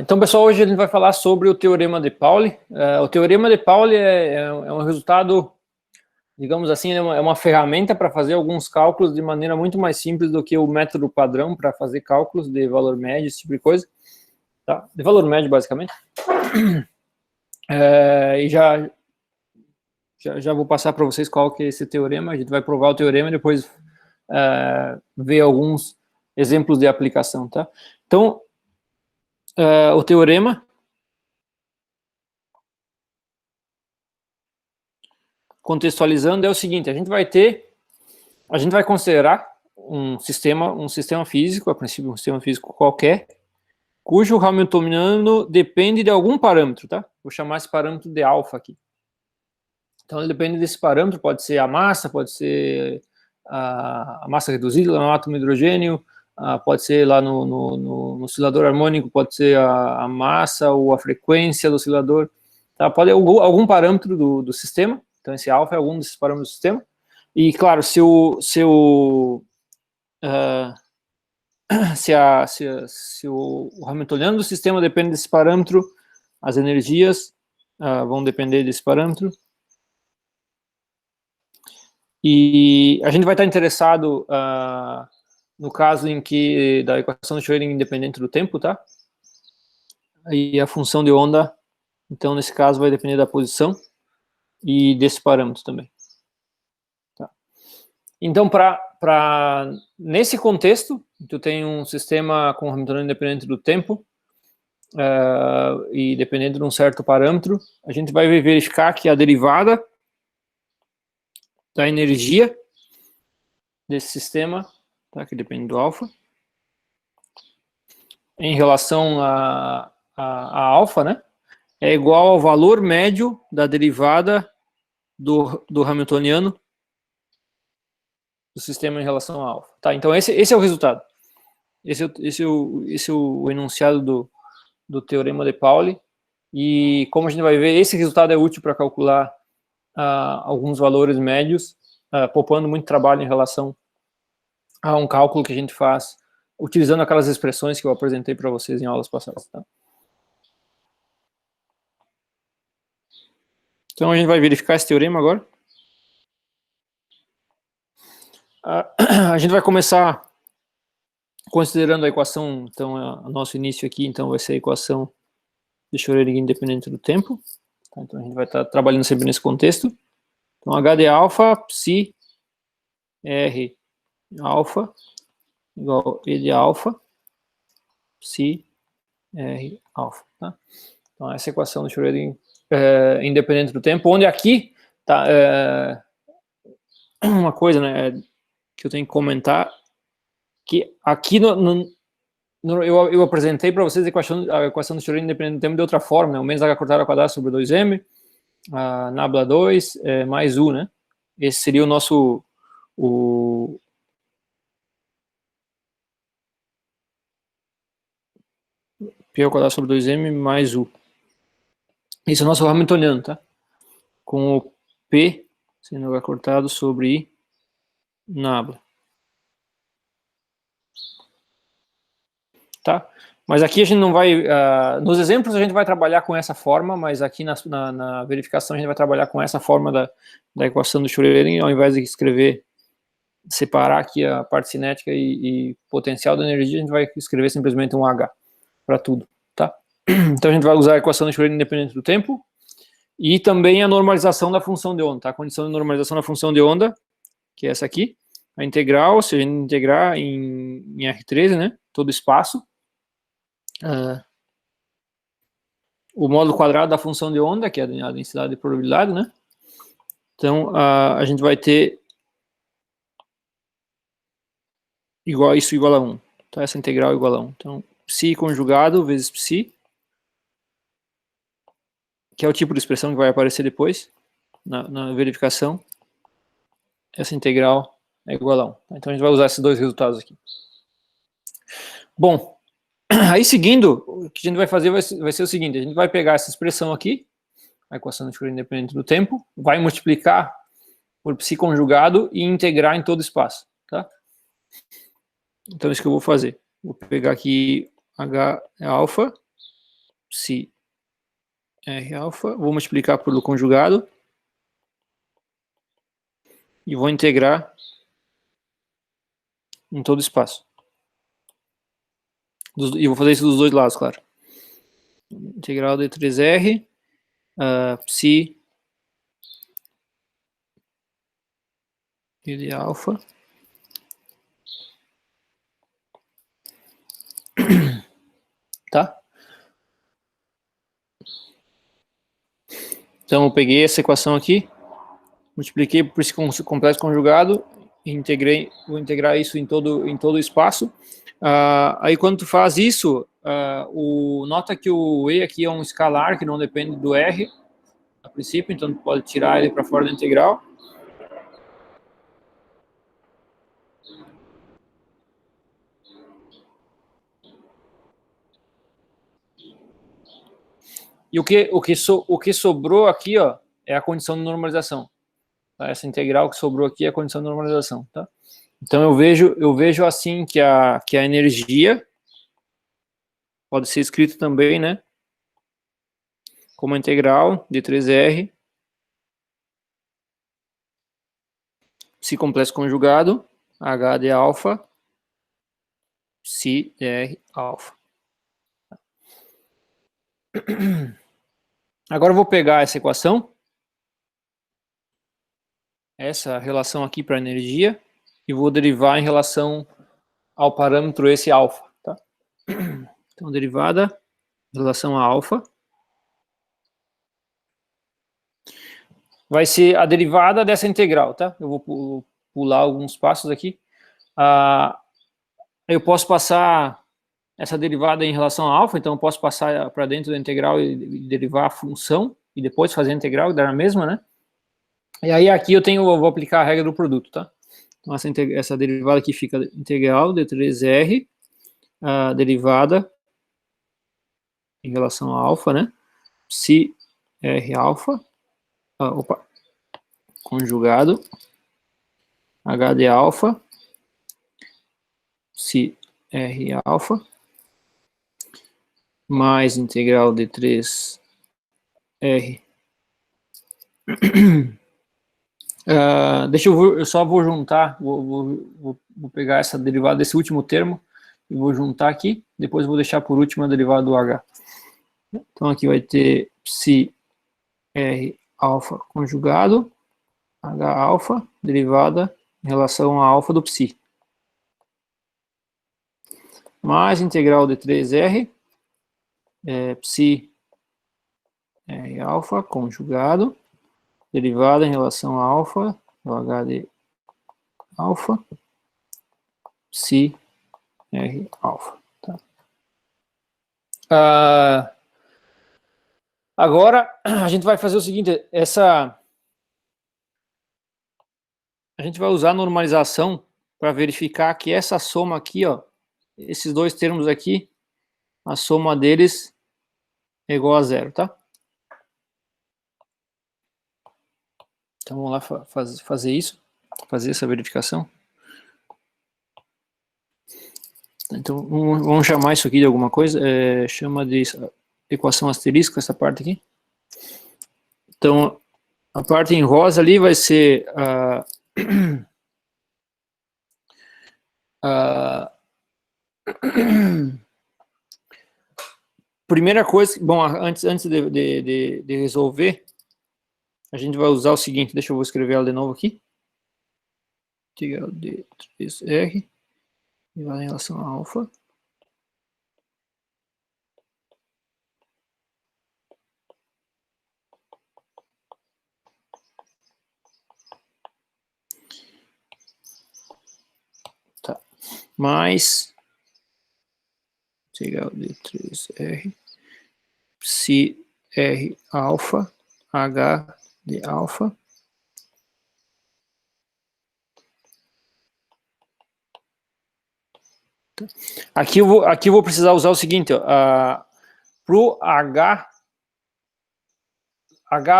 Então, pessoal, hoje a gente vai falar sobre o Teorema de Pauli. O Teorema de Pauli é um resultado, digamos assim, é uma ferramenta para fazer alguns cálculos de maneira muito mais simples do que o método padrão para fazer cálculos de valor médio, esse tipo de coisa. Tá? De valor médio, basicamente. E já vou passar para vocês qual que é esse teorema. A gente vai provar o teorema e depois ver alguns exemplos de aplicação, tá? Então, o teorema, contextualizando, é o seguinte: a gente vai considerar um sistema físico, a princípio um sistema físico qualquer, cujo Hamiltoniano depende de algum parâmetro, tá? Vou chamar esse parâmetro de alfa aqui. Então, ele depende desse parâmetro, pode ser a massa, pode ser a massa reduzida lá no átomo de hidrogênio, pode ser lá no oscilador harmônico, pode ser a massa ou a frequência do oscilador, tá? Pode ser algum parâmetro do sistema. Então, esse alfa é algum desses parâmetros do sistema. E, claro, se o Hamiltoniano do sistema depende desse parâmetro, as energias vão depender desse parâmetro. E a gente vai estar interessado no caso em que da equação de Schrödinger independente do tempo, tá? E a função de onda, então, nesse caso, vai depender da posição e desse parâmetro também. Tá? Então, nesse contexto, tu tem um sistema com Hamiltoniano independente do tempo e dependendo de um certo parâmetro, a gente vai verificar que a derivada da energia desse sistema, tá, que depende do alfa, em relação a alfa, né, é igual ao valor médio da derivada do Hamiltoniano do sistema em relação a alfa. Tá, então esse é o resultado. Esse é o enunciado do Teorema de Pauli. E como a gente vai ver, esse resultado é útil para calcular alguns valores médios, poupando muito trabalho em relação a um cálculo que a gente faz utilizando aquelas expressões que eu apresentei para vocês em aulas passadas. Tá? Então a gente vai verificar esse teorema agora. A gente vai começar considerando a equação, então o nosso início aqui, então vai ser a equação de Schrödinger independente do tempo. Tá? Então a gente vai estar trabalhando sempre nesse contexto. Então H de alfa, psi, R alfa, igual E de alfa, psi, R alfa. Tá? Então essa é a equação do Schrödinger independente do tempo, onde aqui tá uma coisa, né, que eu tenho que comentar, que aqui eu apresentei para vocês a equação do Schrödinger independente do tempo de outra forma, né, o menos H cortado ao quadrado sobre 2m, nabla 2, mais U, né, esse seria o nosso, P ao quadrado sobre 2m mais U. Esse é o nosso Hamiltoniano, tá? Com o P sendo H cortado sobre I nabla. Tá? Mas aqui a gente não vai... nos exemplos a gente vai trabalhar com essa forma, mas aqui na verificação a gente vai trabalhar com essa forma da equação do Schrödinger, ao invés de escrever, separar aqui a parte cinética e potencial da energia, a gente vai escrever simplesmente um H para tudo, tá? Então a gente vai usar a equação do Schrödinger independente do tempo e também a normalização da função de onda, tá? A condição de normalização da função de onda, que é essa aqui, a integral, se a gente integrar em R13, né, todo espaço, o módulo quadrado da função de onda, que é a densidade de probabilidade, né? Então, a gente vai ter isso igual a 1. Então, essa integral é igual a 1. Então, psi conjugado vezes psi, que é o tipo de expressão que vai aparecer depois, na verificação. Essa integral é igual a 1. Então, a gente vai usar esses dois resultados aqui. Bom, aí seguindo, o que a gente vai fazer vai ser o seguinte: a gente vai pegar essa expressão aqui, a equação de Schrödinger independente do tempo, vai multiplicar por psi conjugado e integrar em todo espaço, tá? Então, isso que eu vou fazer. Vou pegar aqui H é alfa, psi R alfa, vou multiplicar pelo conjugado e vou integrar em todo o espaço. E vou fazer isso dos dois lados, claro. Integral de 3R, psi de alfa. Tá? Então eu peguei essa equação aqui, multipliquei por esse complexo conjugado, vou integrar isso em todo o espaço. Aí quando tu faz isso, nota que o E aqui é um escalar que não depende do R, a princípio, então tu pode tirar ele para fora da integral. E o que sobrou aqui, ó, é a condição de normalização. Tá? Essa integral que sobrou aqui é a condição de normalização, tá? Então eu vejo assim que a energia pode ser escrito também, né, como integral de 3R psi complexo conjugado H de alfa psi R alfa. Agora eu vou pegar essa equação, essa relação aqui para energia, e vou derivar em relação ao parâmetro esse alfa, tá? Então, derivada em relação a alfa vai ser a derivada dessa integral, tá? Eu vou pular alguns passos aqui. Eu posso passar essa derivada em relação a alfa, então eu posso passar para dentro da integral e derivar a função, e depois fazer a integral e dar a mesma, né? E aí aqui eu vou aplicar a regra do produto, tá? Então essa derivada aqui fica integral de 3R, a derivada em relação a alfa, né? Psi R alfa, conjugado, H de alfa, psi R alfa, mais integral de 3R. Eu só vou juntar, vou pegar essa derivada desse último termo e vou juntar aqui, depois vou deixar por último a derivada do H. Então aqui vai ter psi R alfa conjugado, H alfa, derivada em relação a alfa do psi. Mais integral de 3R, psi R alfa conjugado, derivada em relação a alfa, do H de alfa, psi R alfa. Tá? Agora, a gente vai fazer o seguinte, a gente vai usar a normalização para verificar que essa soma aqui, ó, esses dois termos aqui, a soma deles é igual a zero, tá? Então vamos lá fazer isso, fazer essa verificação. Então vamos chamar isso aqui de alguma coisa, chama de equação asterisco, essa parte aqui. Então a parte em rosa ali vai ser primeira coisa, bom, antes de resolver, a gente vai usar o seguinte, deixa eu escrever ela de novo aqui. Integral de 3R, em relação a alfa. Tá. Mais integral de 3R, psi R alfa, H de alfa. Aqui eu vou precisar usar o seguinte, para o H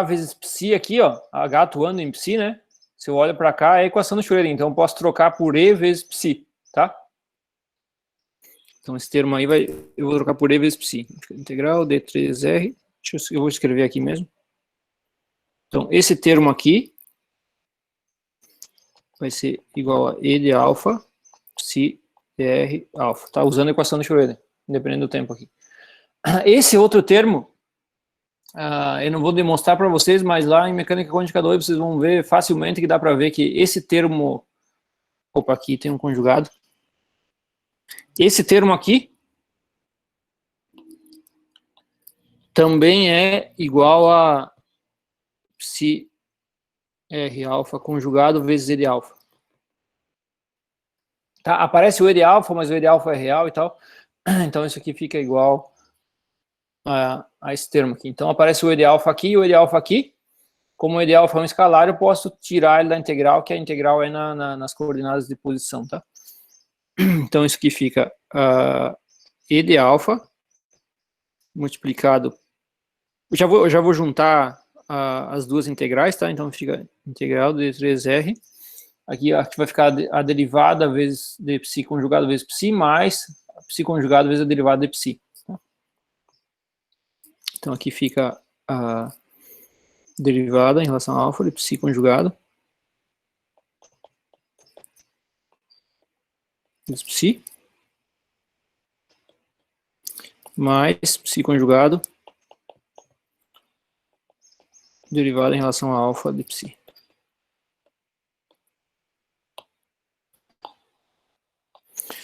vezes psi aqui, ó, H atuando em psi, né? Se eu olho para cá, é a equação do Schrödinger, então eu posso trocar por E vezes psi, tá? Então, esse termo aí eu vou trocar por E vezes psi. Integral D3R, eu vou escrever aqui mesmo. Então, esse termo aqui vai ser igual a E de alfa, psi, dr alfa. Tá usando a equação de Schrödinger, independente do tempo aqui. Esse outro termo, eu não vou demonstrar para vocês, mas lá em mecânica quântica 2 vocês vão ver facilmente que dá para ver que esse termo... Opa, aqui tem um conjugado. Esse termo aqui também é igual a psi R alfa conjugado vezes E de alfa. Tá? Aparece o E de alfa, mas o E de alfa é real e tal. Então isso aqui fica igual a esse termo aqui. Então aparece o E de alfa aqui e o E de alfa aqui. Como o E de alfa é um escalar, eu posso tirar ele da integral, que a integral é nas coordenadas de posição, tá? Então isso aqui fica E de alfa multiplicado... Eu já vou juntar as duas integrais, tá? Então fica integral de 3R. Aqui vai ficar a derivada vezes de psi conjugado vezes psi, mais a psi conjugado vezes a derivada de psi. Tá? Então aqui fica a derivada em relação a alfa de psi conjugado vezes psi, mais psi conjugado derivada em relação a alfa de psi.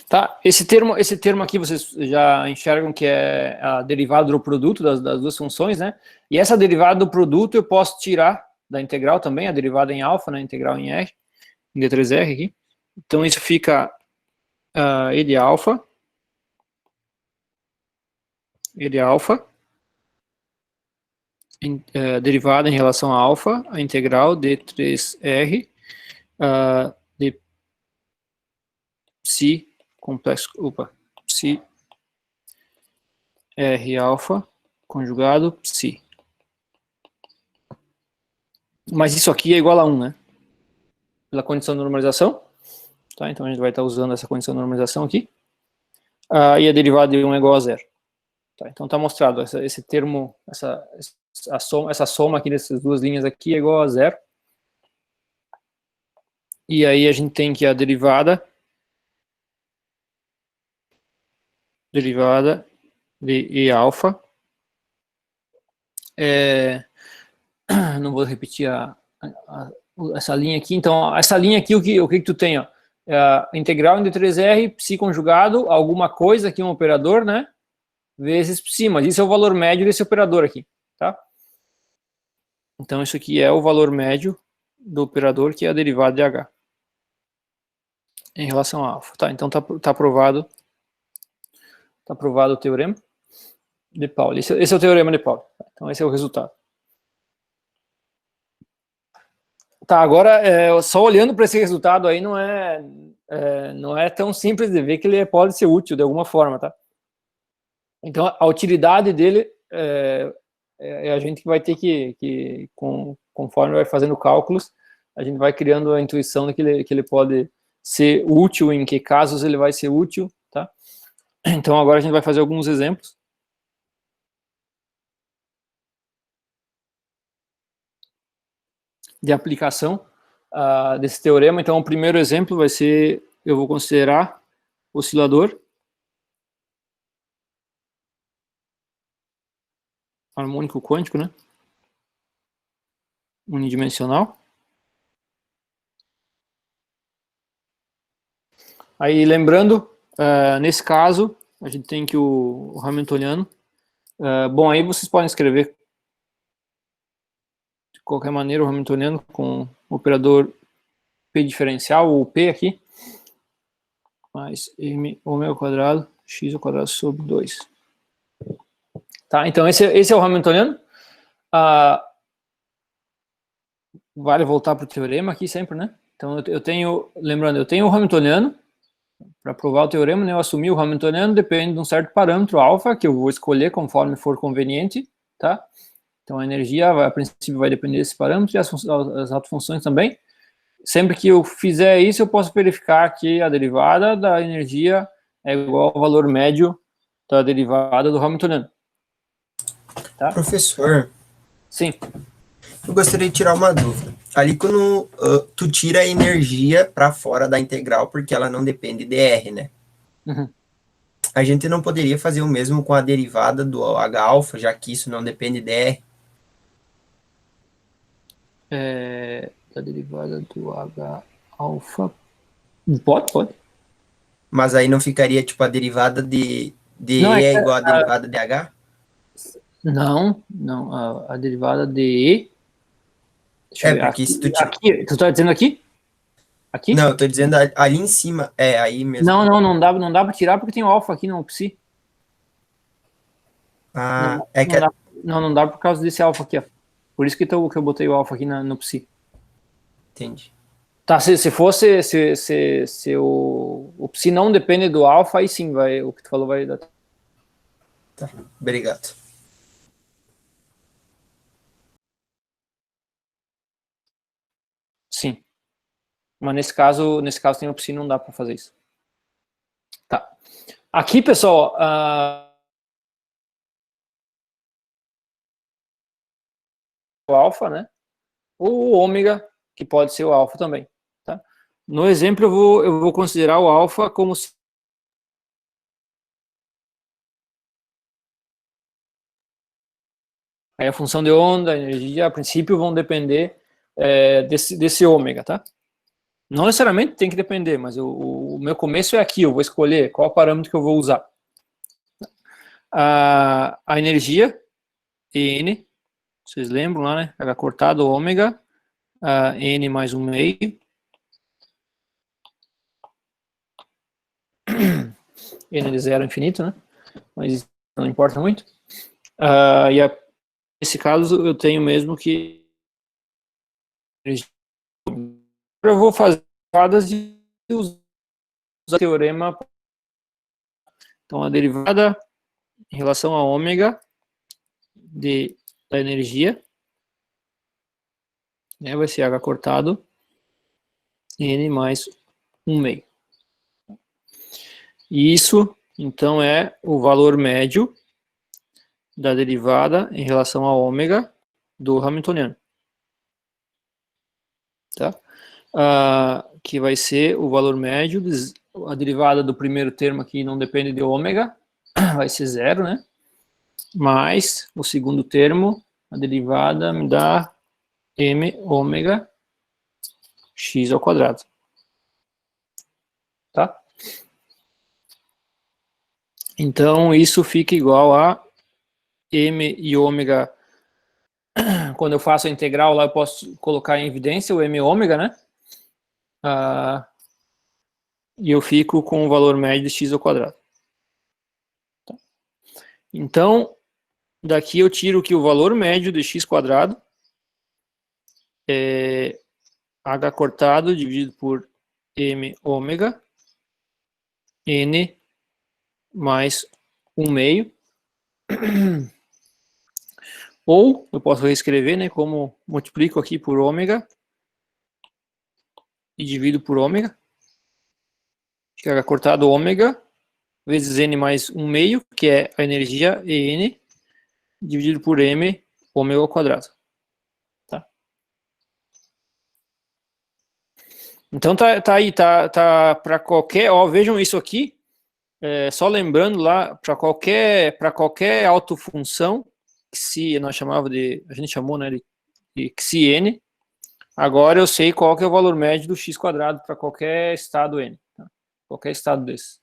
Tá, esse termo aqui vocês já enxergam que é a derivada do produto das duas funções, né? E essa derivada do produto eu posso tirar da integral também, a derivada em alfa, né? Integral em R, em D3R aqui. Então isso fica E de alfa, derivada em relação a alfa, a integral D3R, de psi complexo, psi R alfa conjugado psi. Mas isso aqui é igual a 1, né? Pela condição de normalização. Tá? Então a gente vai estar usando essa condição de normalização aqui. E a derivada de 1 é igual a 0. Tá? Então está mostrado, esse termo, essa soma aqui dessas duas linhas aqui é igual a 0. E aí a gente tem que a derivada de E alfa. Não vou repetir essa linha aqui. Então, essa linha aqui, o que tu tem? Ó? Integral em D3R, psi conjugado, alguma coisa aqui, um operador, né? Vezes psi, mas isso é o valor médio desse operador aqui, tá? Então, isso aqui é o valor médio do operador, que é a derivada de H. Em relação a alfa, tá? Então, tá aprovado. Tá aprovado o teorema de Pauli. Esse é o teorema de Pauli. Então, esse é o resultado. Tá, agora, só olhando para esse resultado aí, não é tão simples de ver que ele pode ser útil de alguma forma, tá? Então, a utilidade dele a gente vai ter que conforme vai fazendo cálculos, a gente vai criando a intuição de que ele pode ser útil, em que casos ele vai ser útil, tá? Então, agora a gente vai fazer alguns exemplos. De aplicação desse teorema. Então, o primeiro exemplo vai ser, eu vou considerar oscilador harmônico quântico, né? Unidimensional. Aí, lembrando, nesse caso, a gente tem que o Hamiltoniano. Bom, aí vocês podem escrever de qualquer maneira o Hamiltoniano com o operador P diferencial, ou P aqui, mais m ômega ao quadrado, x ao quadrado sobre 2. Tá, então esse é o Hamiltoniano. Vale voltar para o teorema aqui sempre, né? Então eu tenho, lembrando, eu tenho o Hamiltoniano, para provar o teorema, né, eu assumi o Hamiltoniano depende de um certo parâmetro alfa, que eu vou escolher conforme for conveniente, tá? Então a energia, a princípio, vai depender desse parâmetro, e as autofunções também. Sempre que eu fizer isso, eu posso verificar que a derivada da energia é igual ao valor médio da derivada do Hamiltoniano. Tá? Professor, Sim. eu gostaria de tirar uma dúvida. Ali quando tu tira a energia para fora da integral, porque ela não depende de R, né? Uhum. A gente não poderia fazer o mesmo com a derivada do H-alfa, já que isso não depende de R? Da derivada do H-alfa. Pode. Mas aí não ficaria, tipo, a derivada de Não, E é igual a derivada de H? não. A derivada de E. Deixa eu ver. Porque se tu tira... Aqui, tu tá dizendo aqui? Aqui? Não, eu tô dizendo ali em cima. Aí mesmo. Não dá para tirar porque tem o alfa aqui no psi. Ah, Não, não dá por causa desse alfa aqui, ó. Por isso que eu botei o alfa aqui no psi. Entendi. Tá, se fosse, se o psi não depende do alfa, aí sim, o que tu falou vai dar. Tá, obrigado. Sim. Mas nesse caso tem o psi, não dá para fazer isso. Tá. Aqui, pessoal, o alfa, né? O ômega, que pode ser o alfa também, tá? No exemplo, eu vou considerar o alfa como se aí a função de onda, a energia, a princípio, vão depender desse ômega, tá? Não necessariamente tem que depender, mas o meu começo é aqui, eu vou escolher qual parâmetro que eu vou usar. A energia, N, vocês lembram lá, né? H cortado, ômega, N mais 1/2. N de 0 infinito, né? Mas não importa muito. Nesse caso, eu tenho mesmo que... Eu vou fazer de usar o teorema. Então, a derivada em relação a ômega da energia, né, vai ser H cortado, N mais 1/2. Isso, então, é o valor médio da derivada em relação a ômega do Hamiltoniano. Tá? Que vai ser o valor médio, a derivada do primeiro termo aqui não depende de ômega, vai ser 0, né? Mais o segundo termo, a derivada me dá m ômega x ao quadrado. Tá? Então, isso fica igual a m e ômega. Quando eu faço a integral lá, eu posso colocar em evidência o m ômega, né? E eu fico com o valor médio de x ao quadrado. Tá? Então, daqui eu tiro que o valor médio de x quadrado é h cortado dividido por m ômega n mais 1/2. Ou eu posso reescrever, né, como multiplico aqui por ômega e divido por ômega. Fica cortado ômega vezes n mais 1/2, que é a energia En, dividido por m ômega ao quadrado. Tá? Então tá aí, tá para qualquer, ó, vejam isso aqui, só lembrando lá, para qualquer autofunção, que se nós chamava de, a gente chamou, né, de xn, agora eu sei qual que é o valor médio do x quadrado para qualquer estado n, tá? Qualquer estado desse.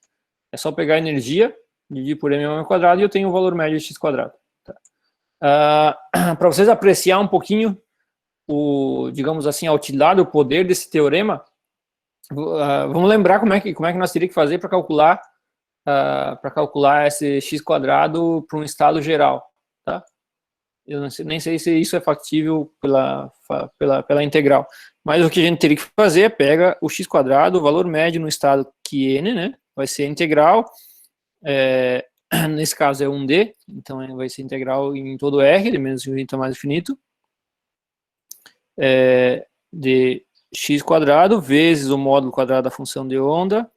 É só pegar a energia, dividir por m ao quadrado e eu tenho o valor médio de x quadrado. Tá? Para vocês apreciar um pouquinho digamos assim, a utilidade, o poder desse teorema, vamos lembrar como é que nós teríamos que fazer para calcular esse x quadrado para um estado geral, tá? Eu nem sei se isso é factível pela integral, mas o que a gente teria que fazer é pega o x quadrado, o valor médio no estado Qn, né? Vai ser integral, nesse caso é 1D, então vai ser integral em todo R, de menos infinito a mais infinito, de x quadrado vezes o módulo quadrado da função de onda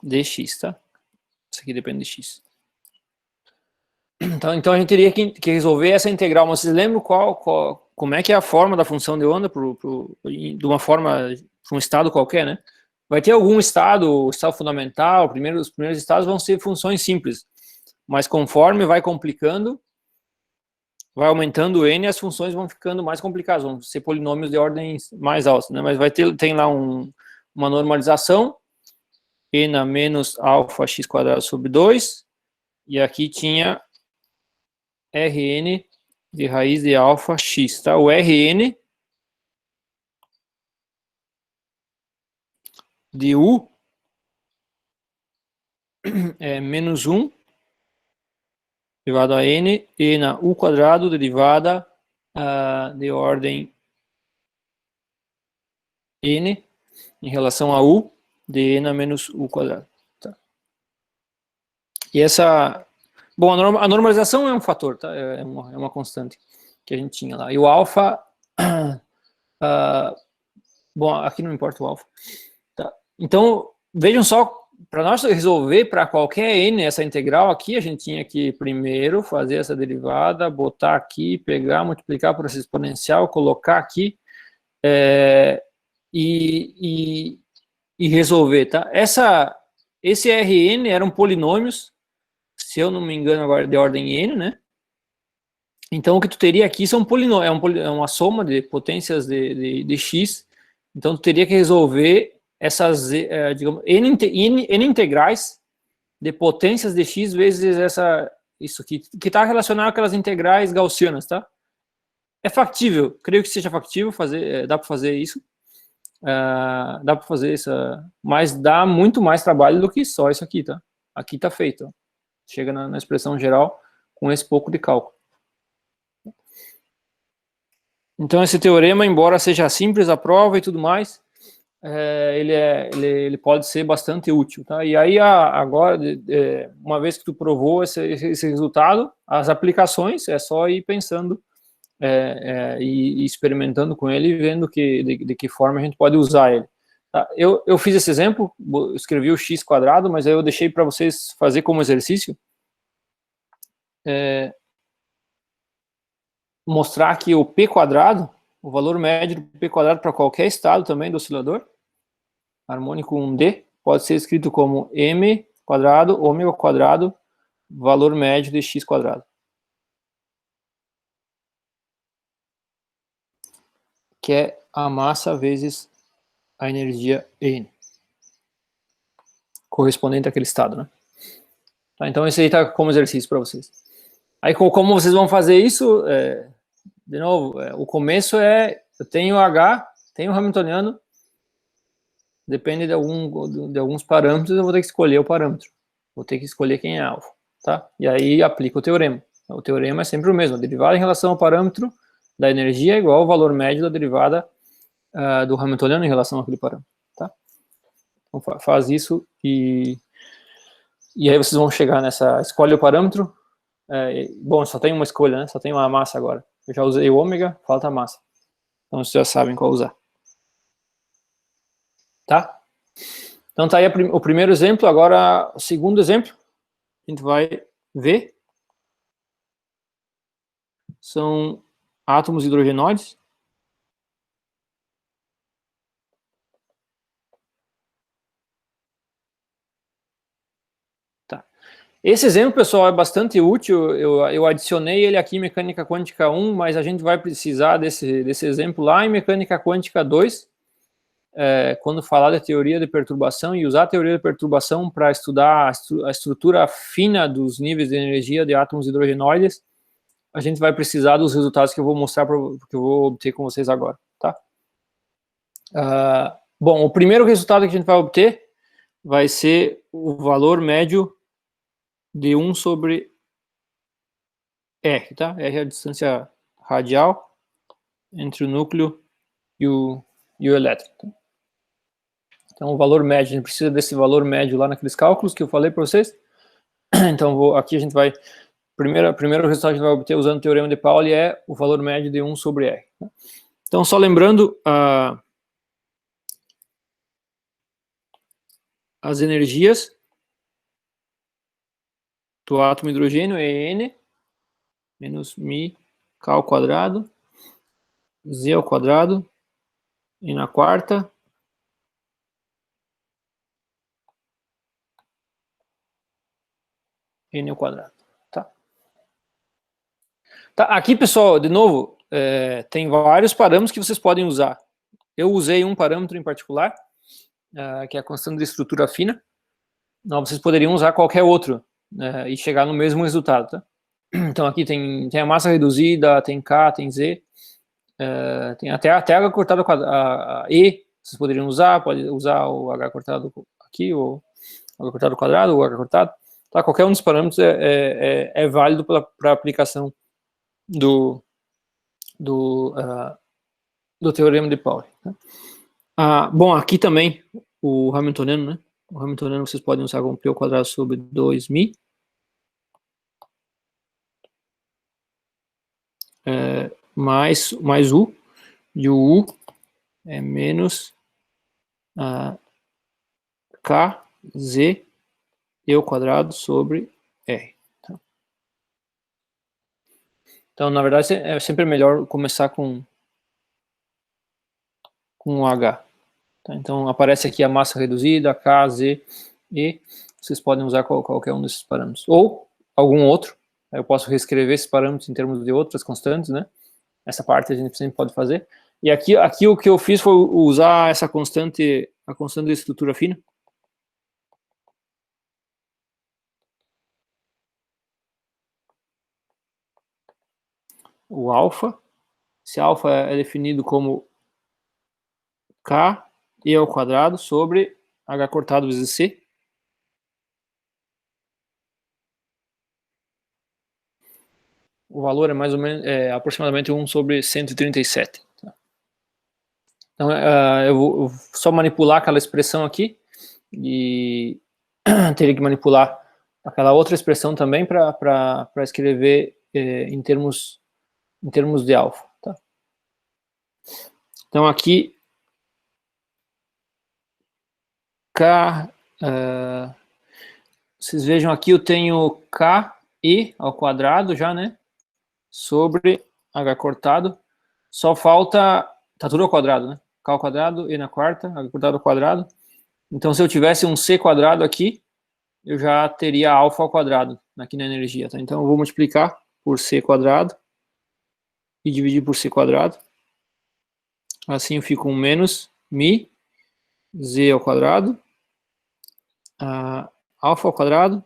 de x, tá? Isso aqui depende de x. Então a gente teria que resolver essa integral. Mas vocês lembram como é que é a forma da função de onda de uma forma, para um estado qualquer, né? Vai ter algum estado, o estado fundamental, os primeiros estados vão ser funções simples. Mas conforme vai complicando, vai aumentando o n, as funções vão ficando mais complicadas, vão ser polinômios de ordens mais altas, né? Mas tem lá uma normalização, n a menos alfa x quadrado sobre 2, e aqui tinha Rn de raiz de alfa x, tá? O Rn de u é menos 1 derivado a n, e na u quadrado derivada de ordem n em relação a u de n a menos u quadrado. Tá? E essa... Bom, a normalização é um fator, tá? É uma constante que a gente tinha lá. E o alfa... bom, aqui não importa o alfa. Tá? Então, vejam só, para nós resolver para qualquer n essa integral aqui, a gente tinha que primeiro fazer essa derivada, botar aqui, pegar, multiplicar por essa exponencial, colocar aqui e resolver, tá? Esse Rn eram polinômios, se eu não me engano agora, de ordem n, né? Então, o que tu teria aqui são polinômios, é uma soma de potências de x. Então, tu teria que resolver essas, digamos, n integrais de potências de x vezes isso aqui, que está relacionado com aquelas integrais gaussianas, tá? É factível, creio que seja factível fazer, dá para fazer isso. Dá para fazer isso, mas dá muito mais trabalho do que só isso aqui, tá? Aqui tá feito, ó. Chega na expressão geral com esse pouco de cálculo. Então esse teorema, embora seja simples a prova e tudo mais, ele pode ser bastante útil, tá? E aí agora, uma vez que tu provou esse resultado, as aplicações é só ir pensando e experimentando com ele e vendo de que forma a gente pode usar ele. Tá? Eu fiz esse exemplo, escrevi o x quadrado, mas aí eu deixei para vocês fazer como exercício. Mostrar que o p quadrado, o valor médio do p quadrado para qualquer estado também do oscilador, harmônico 1D, pode ser escrito como m quadrado, ômega quadrado, valor médio de x quadrado. Que é a massa vezes a energia N. Correspondente àquele estado, né? Tá, então esse aí está como exercício para vocês. Aí como vocês vão fazer isso, de novo, o começo eu tenho H, tenho Hamiltoniano, depende de alguns parâmetros, eu vou ter que escolher o parâmetro. Vou ter que escolher quem é alfa, tá? E aí aplico o teorema. O teorema é sempre o mesmo, a derivada em relação ao parâmetro da energia é igual ao valor médio da derivada do Hamiltoniano em relação àquele parâmetro, tá? Então faz isso e aí vocês vão chegar escolhe o parâmetro. Bom, só tem uma escolha, né? Só tem uma massa agora. Eu já usei o ômega, falta a massa. Então vocês já sabem qual usar. Tá? Então tá aí o primeiro exemplo. Agora o segundo exemplo a gente vai ver são átomos hidrogenoides. Tá. Esse exemplo, pessoal, é bastante útil. Eu adicionei ele aqui em mecânica quântica 1, mas a gente vai precisar desse exemplo lá em mecânica quântica 2, quando falar da teoria de perturbação e usar a teoria de perturbação para estudar a estrutura fina dos níveis de energia de átomos hidrogenoides. A gente vai precisar dos resultados que eu vou mostrar, que eu vou obter com vocês agora, tá? Bom, o primeiro resultado que a gente vai obter vai ser o valor médio de 1 sobre R, tá? R é a distância radial entre o núcleo e o elétron. Tá? Então, o valor médio, a gente precisa desse valor médio lá naqueles cálculos que eu falei para vocês. Então, aqui a gente vai... Primeiro resultado que a gente vai obter usando o teorema de Pauli é o valor médio de 1 sobre R. Tá? Então, só lembrando... as energias do átomo de hidrogênio é N menos mi K ao quadrado, Z ao quadrado, e na quarta, N ao quadrado. Tá, aqui, pessoal, de novo, tem vários parâmetros que vocês podem usar. Eu usei um parâmetro em particular, que é a constante de estrutura fina. Não, vocês poderiam usar qualquer outro e chegar no mesmo resultado, tá? Então aqui tem a massa reduzida, tem K, tem Z, tem até H cortado a E, vocês poderiam usar, pode usar o H cortado aqui, o H cortado ao quadrado, o H cortado, tá? Qualquer um dos parâmetros é válido para aplicação do teorema de Pauli. Tá? Bom, aqui também o Hamiltoniano, né? O Hamiltoniano vocês podem usar como P ao quadrado sobre 2mi. Mais U, e o U é menos K, Z, E ao quadrado sobre R. Tá? Então, na verdade, é sempre melhor começar com o H. Tá? Então, aparece aqui a massa reduzida, K, Z, E. Vocês podem usar qualquer um desses parâmetros. Ou algum outro. Eu posso reescrever esses parâmetros em termos de outras constantes, né? Essa parte a gente sempre pode fazer. E aqui o que eu fiz foi usar essa constante, a constante de estrutura fina. O alfa. Esse alfa é definido como K E ao quadrado sobre H cortado vezes C. O valor é mais ou menos, aproximadamente 1 sobre 137. Tá? Então, eu vou só manipular aquela expressão aqui e teria que manipular aquela outra expressão também para escrever em termos de alfa. Tá? Então, aqui, K, vocês vejam aqui, eu tenho K E ao quadrado já, né? Sobre H cortado. Só falta, tá tudo ao quadrado, né? K ao quadrado, E na quarta, H cortado ao quadrado. Então, se eu tivesse um C quadrado aqui, eu já teria alfa ao quadrado aqui na energia, tá? Então, eu vou multiplicar por C quadrado e dividir por C quadrado. Assim eu fico com menos mi Z ao quadrado, alfa ao quadrado,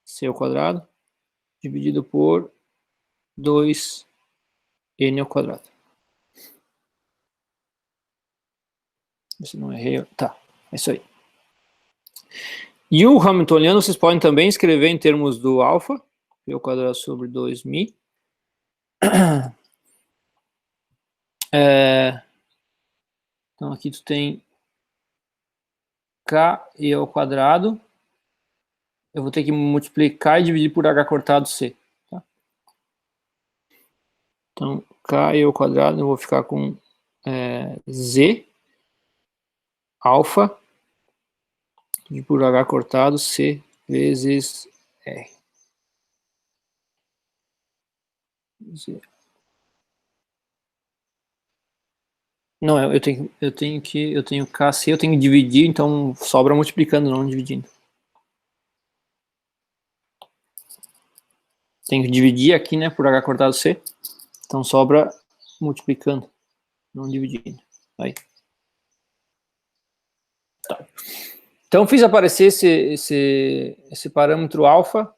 C ao quadrado, dividido por 2n ao quadrado. Se não errei, tá, é isso aí. E o Hamiltoniano vocês podem também escrever em termos do alfa, P ao quadrado sobre 2mi. Então aqui tu tem K E ao quadrado. Eu vou ter que multiplicar e dividir por H cortado C. Tá? Então, K E ao quadrado, eu vou ficar com Z alfa e por H cortado C vezes R. Z. Não, eu tenho KC, eu tenho que dividir, então sobra multiplicando, não dividindo. Tenho que dividir aqui, né, por H cortado C, então sobra multiplicando, não dividindo. Aí. Tá. Então fiz aparecer esse parâmetro alfa.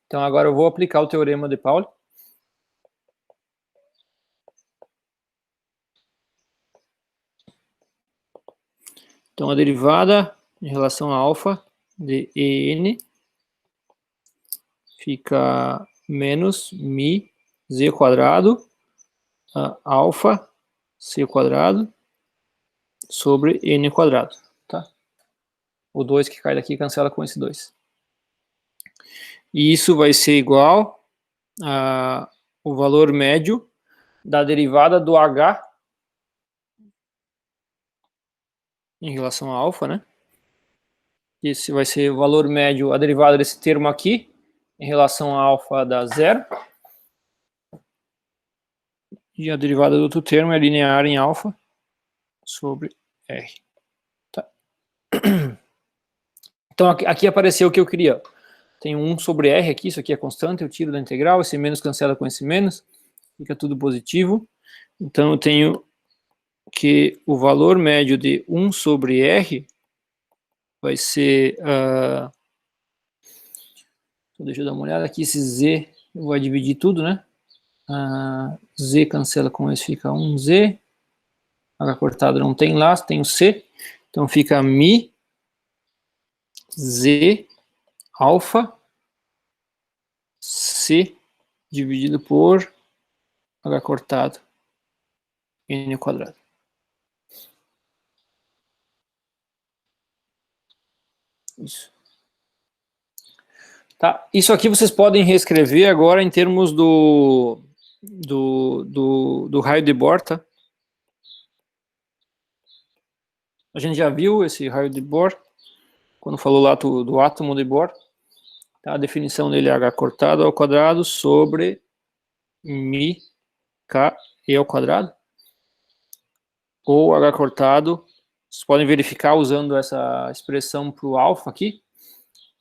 Então agora eu vou aplicar o teorema de Pauli. Então a derivada em relação a alfa de En fica menos mi Z quadrado alfa C quadrado sobre N quadrado. Tá? O 2 que cai daqui cancela com esse 2. E isso vai ser igual ao valor médio da derivada do H em relação a alfa, né? Esse vai ser o valor médio, a derivada desse termo aqui, em relação a alfa dá zero. E a derivada do outro termo é linear em alfa sobre R. Tá. Então aqui apareceu o que eu queria. Tem 1 sobre R aqui, isso aqui é constante, eu tiro da integral, esse menos cancela com esse menos, fica tudo positivo. Então eu tenho que o valor médio de 1 sobre R vai ser... deixa eu dar uma olhada aqui, esse Z, eu vou dividir tudo, né? Z cancela com esse, fica 1Z. H cortado não tem lá, tem o C. Então fica Mi Z alfa C dividido por H cortado N quadrado. Isso. Tá? Isso aqui vocês podem reescrever agora em termos do raio de Bohr, tá? A gente já viu esse raio de Bohr, quando falou lá do átomo de Bohr. Tá? A definição dele é H cortado ao quadrado sobre Mi K E ao quadrado. Ou H cortado, vocês podem verificar usando essa expressão para o alfa aqui.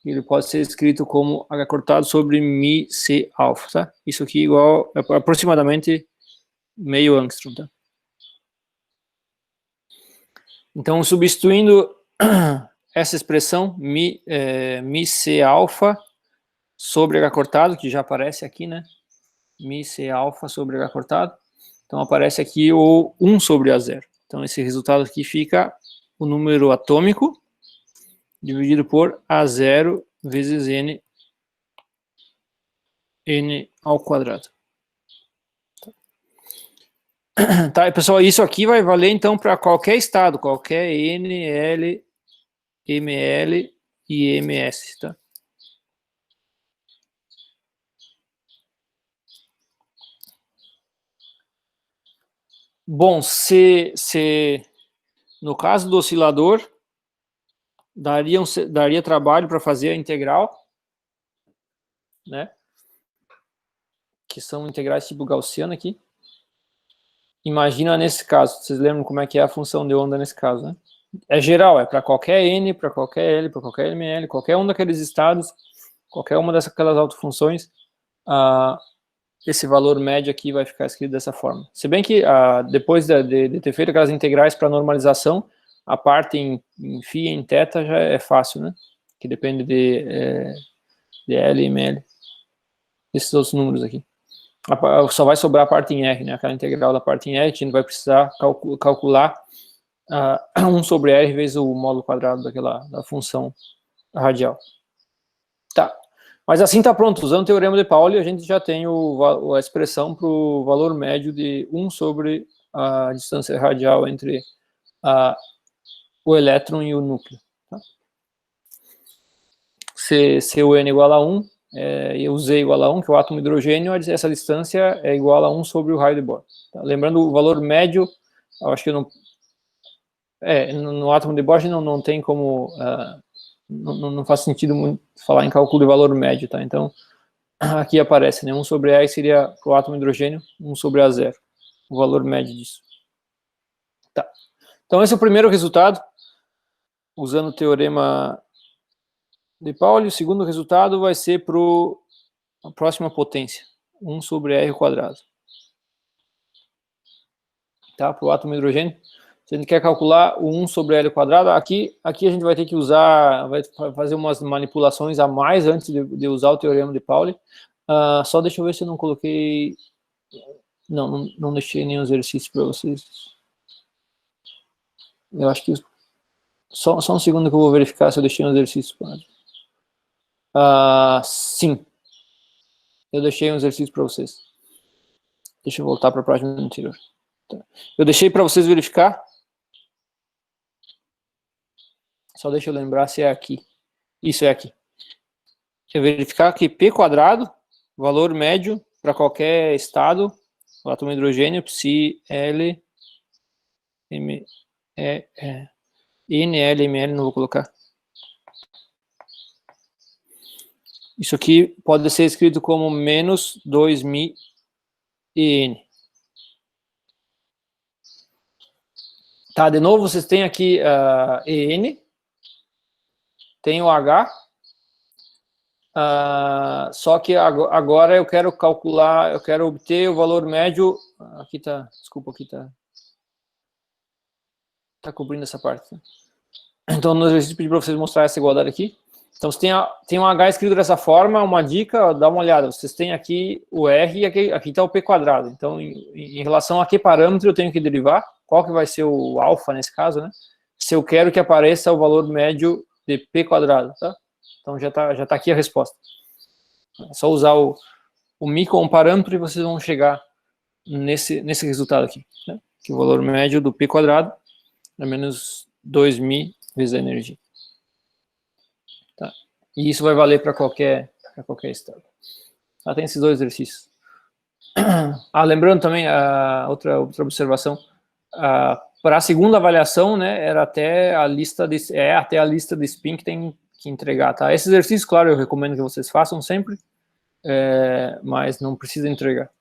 Ele pode ser escrito como H cortado sobre Mi C alfa, tá? Isso aqui igual a aproximadamente meio angstrom, tá? Então, substituindo essa expressão, Mi C alfa sobre H cortado, que já aparece aqui, né? Mi C alfa sobre H cortado. Então, aparece aqui o 1 sobre A0. Então, esse resultado aqui fica o número atômico dividido por A0 vezes N ao quadrado. Tá, pessoal, isso aqui vai valer, então, para qualquer estado, qualquer N, L, ML e MS, tá? Bom, no caso do oscilador, daria trabalho para fazer a integral, né? Que são integrais tipo gaussiana aqui. Imagina nesse caso, vocês lembram como é que é a função de onda nesse caso, né? É geral, é para qualquer N, para qualquer L, para qualquer ML, qualquer um daqueles estados, qualquer uma daquelas autofunções, esse valor médio aqui vai ficar escrito dessa forma. Se bem que depois de ter feito aquelas integrais para normalização, a parte em φ e em θ já é fácil, né? Que depende de L e ML. Esses outros números aqui. Só vai sobrar a parte em R, né? Aquela integral da parte em R, a gente vai precisar calcular 1 sobre R vezes o módulo quadrado da função radial. Tá. Mas assim está pronto. Usando o teorema de Pauli, a gente já tem a expressão para o valor médio de 1 sobre a distância radial entre o elétron e o núcleo. Tá? Se o N igual a 1, e o Z igual a 1, que é o átomo de hidrogênio, essa distância é igual a 1 sobre o raio de Bohr. Tá? Lembrando, o valor médio, eu acho que no átomo de Bohr não tem como... não faz sentido muito falar em cálculo de valor médio, tá? Então, aqui aparece, né? 1 sobre A seria para o átomo de hidrogênio, 1 sobre A0, o valor médio disso. Tá. Então, esse é o primeiro resultado, usando o teorema de Pauli. O segundo resultado vai ser para a próxima potência, 1 sobre R ao quadrado. Tá? Para o átomo de hidrogênio. Se a gente quer calcular o 1 sobre L ao quadrado, aqui a gente vai ter que vai fazer umas manipulações a mais antes de usar o teorema de Pauli. Só deixa eu ver se eu não coloquei... Não deixei nenhum exercício para vocês. Eu acho que... Só um segundo que eu vou verificar se eu deixei um exercício. Sim. Eu deixei um exercício para vocês. Deixa eu voltar para a página anterior. Tá. Eu deixei para vocês verificar. Só deixa eu lembrar se é aqui. Isso é aqui. Deixa eu verificar que P quadrado, valor médio para qualquer estado, o átomo de hidrogênio, psi, L, M, E, NLML não vou colocar. Isso aqui pode ser escrito como menos 2000 EN. Tá, de novo, vocês têm aqui EN, tem o H, só que agora eu quero calcular, eu quero obter o valor médio, aqui tá, desculpa, aqui tá cobrindo essa parte. Então, no exercício, pedi para vocês mostrar essa igualdade aqui. Então, você tem um H escrito dessa forma, uma dica, ó, dá uma olhada, vocês têm aqui o R e aqui está o P quadrado. Então, em relação a que parâmetro eu tenho que derivar, qual que vai ser o alfa nesse caso, né? Se eu quero que apareça o valor médio de P quadrado, tá? Então, já tá aqui a resposta. É só usar o Mi como parâmetro e vocês vão chegar nesse resultado aqui, né? Que o valor médio do P quadrado é menos 2000 vezes a energia. Tá? E isso vai valer para qualquer estado. Tem esses dois exercícios. Lembrando também, outra observação, para a segunda avaliação, né, era até a lista de spin que tem que entregar. Tá? Esse exercício, claro, eu recomendo que vocês façam sempre, mas não precisa entregar.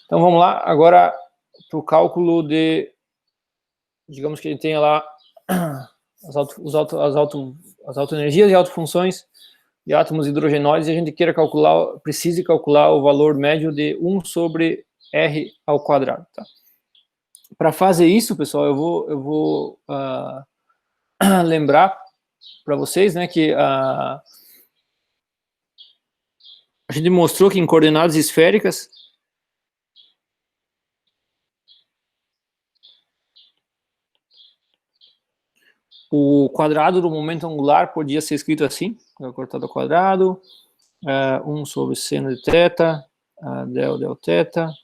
Então vamos lá, agora para o cálculo de, digamos que ele tenha lá as autoenergias e autofunções de átomos hidrogenóides, e a gente queira calcular, precise calcular o valor médio de 1 sobre R ao quadrado. Tá? Para fazer isso, pessoal, eu vou lembrar para vocês, né, que a gente mostrou que em coordenadas esféricas o quadrado do momento angular podia ser escrito assim, cortado ao quadrado, 1 sobre seno de θ, del θ,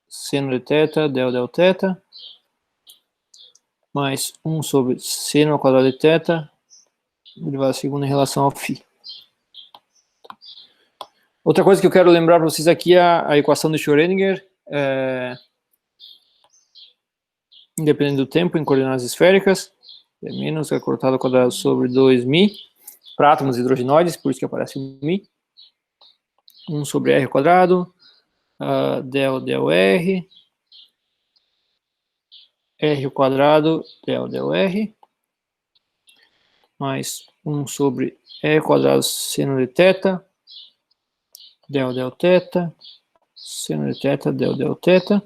seno de θ, del θ, mais 1 sobre seno ao quadrado de θ, derivada segunda em relação ao φ. Outra coisa que eu quero lembrar para vocês aqui é a equação de Schrödinger, independente do tempo, em coordenadas esféricas, é menos cortado ao quadrado sobre 2μ, para átomos hidrogenóides, por isso que aparece o μ, 1 sobre R ao quadrado, del R, R ao quadrado, del R, mais 1 sobre E ao quadrado seno de θ, del θ, seno de θ, del θ,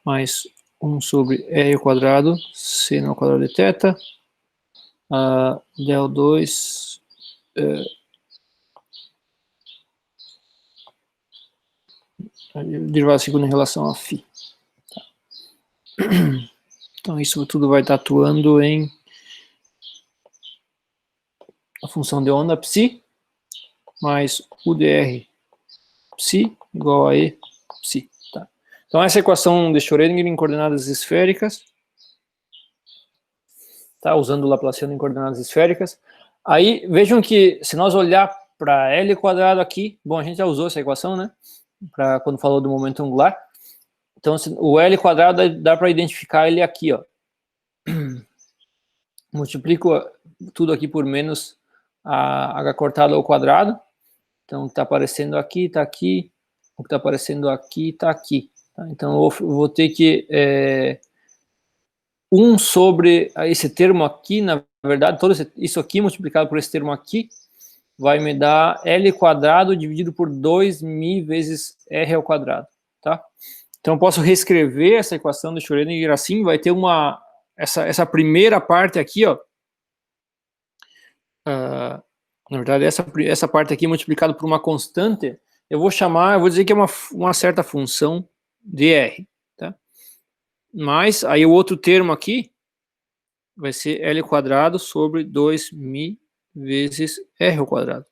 mais 1 sobre R ao quadrado, seno ao quadrado de θ, del 2, derivada segunda em relação a φ. Tá. Então, isso tudo vai estar atuando em a função de onda psi, mais UdR psi igual a E psi. Tá. Então, essa é a equação de Schrödinger em coordenadas esféricas, tá, usando o Laplaciano em coordenadas esféricas. Aí, vejam que, se nós olhar para L quadrado aqui, bom, a gente já usou essa equação, né, quando falou do momento angular. Então, o L quadrado dá para identificar ele aqui, ó. Multiplico tudo aqui por menos a H cortado ao quadrado. Então, o que está aparecendo aqui, está aqui. O que está aparecendo aqui, está aqui. Tá? Então, eu vou ter que 1 sobre esse termo aqui, na verdade, todo isso aqui multiplicado por esse termo aqui, vai me dar L quadrado dividido por 2μ vezes R ao quadrado, tá? Então, eu posso reescrever essa equação de Schrödinger assim, vai ter essa primeira parte aqui, ó, na verdade, essa parte aqui multiplicado por uma constante, eu vou dizer que é uma certa função de R, tá? Mas, aí o outro termo aqui vai ser L quadrado sobre 2μ vezes R ao quadrado.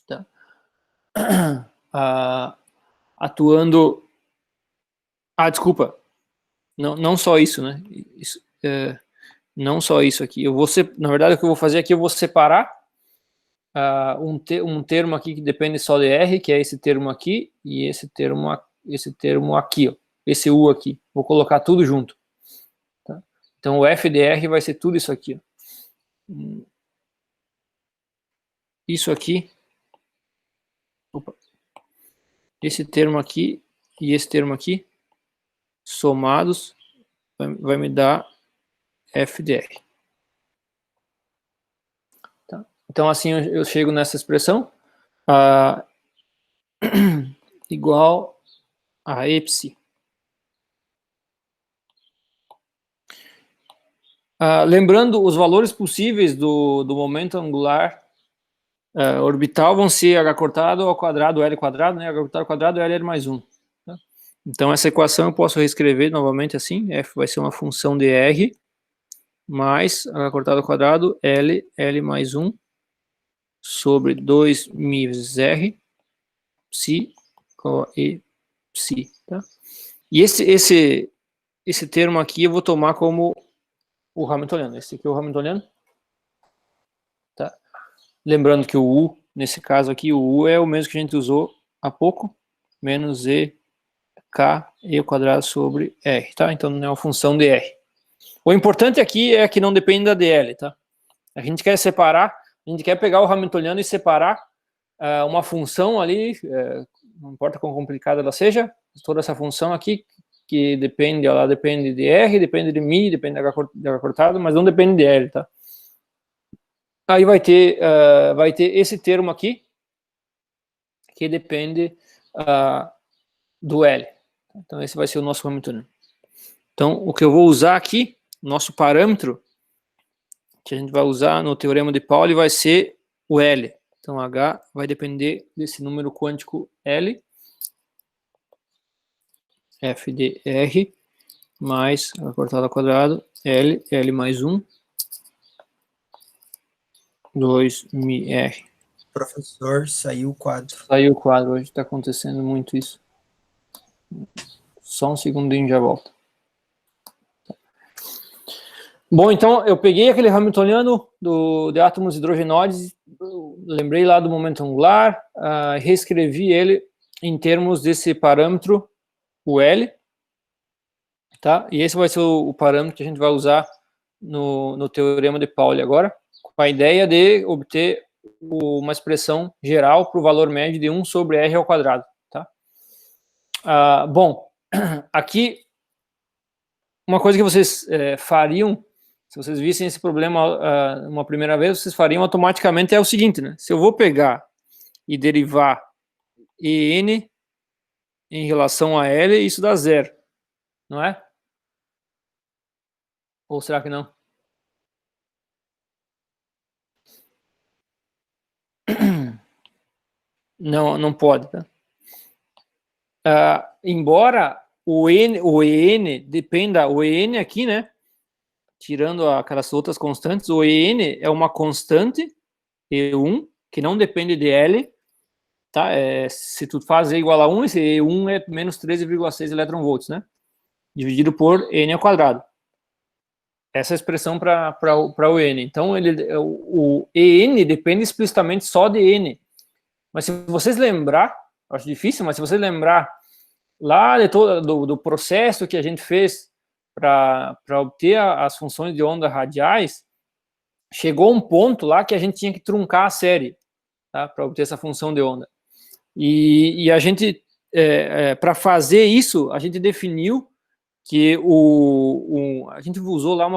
Tá? Atuando... desculpa. Não só isso, né? Não só isso aqui. Na verdade, o que eu vou fazer aqui, eu vou separar um termo aqui que depende só de R, que é esse termo aqui, e esse termo esse termo aqui, ó, esse U aqui. Vou colocar tudo junto. Tá? Então, o FDR vai ser tudo isso aqui. Ó. Isso aqui. Opa. Esse termo aqui e esse termo aqui, somados, vai me dar FDR. Tá? Então, assim, eu chego nessa expressão, igual a epsi. Lembrando, os valores possíveis do momento angular orbital vão ser h cortado ao quadrado L quadrado, né? H cortado ao quadrado L mais 1. Tá? Então, essa equação eu posso reescrever novamente assim, f vai ser uma função de r mais h cortado ao quadrado L mais 1 sobre 2 μ vezes r, psi, e psi. Tá? E esse termo aqui eu vou tomar como o Hamiltoniano. Esse aqui é o Hamiltoniano. Tá? Lembrando que o U, nesse caso aqui, o U é o mesmo que a gente usou há pouco, menos e k e ao quadrado sobre r, tá? Então não é uma função de r. O importante aqui é que não depende da dl, tá? A gente quer separar, a gente quer pegar o Hamiltoniano e separar uma função ali, não importa quão complicada ela seja, toda essa função aqui, que depende, ela depende de r, depende de μ, depende de h cortado, mas não depende de l, tá? Aí vai ter esse termo aqui, que depende do L. Então, esse vai ser o nosso Hamiltoniano. Então, o que eu vou usar aqui, nosso parâmetro, que a gente vai usar no teorema de Pauli, vai ser o L. Então, H vai depender desse número quântico L, F de R, mais H cortado ao quadrado, L mais 1, 2 μr. Professor, saiu o quadro. Saiu o quadro, hoje está acontecendo muito isso. Só um segundinho e já volto. Bom, então eu peguei aquele Hamiltoniano de átomos hidrogenóides, lembrei lá do momento angular, reescrevi ele em termos desse parâmetro, o L, tá? E esse vai ser o parâmetro que a gente vai usar no teorema de Pauli agora, com a ideia de obter uma expressão geral para o valor médio de 1 sobre r ao quadrado, tá? Bom, aqui, uma coisa que vocês fariam, se vocês vissem esse problema uma primeira vez, vocês fariam automaticamente é o seguinte, né? Se eu vou pegar e derivar EN em relação a L, isso dá zero, não é? Ou será que não? Não pode, tá? Embora o EN dependa, o EN aqui, né? Tirando aquelas outras constantes, o EN é uma constante, E1, que não depende de L, tá? Se tu faz E igual a 1, esse E1 é menos 13,6 eletronvolts, né? Dividido por N ao quadrado. Essa é a expressão para o N. Então, o EN depende explicitamente só de N. Mas se vocês lembrar, acho difícil, mas se vocês lembrar lá do processo que a gente fez para obter as funções de onda radiais, chegou um ponto lá que a gente tinha que truncar a série, tá, para obter essa função de onda. E a gente, para fazer isso, a gente definiu que a gente usou lá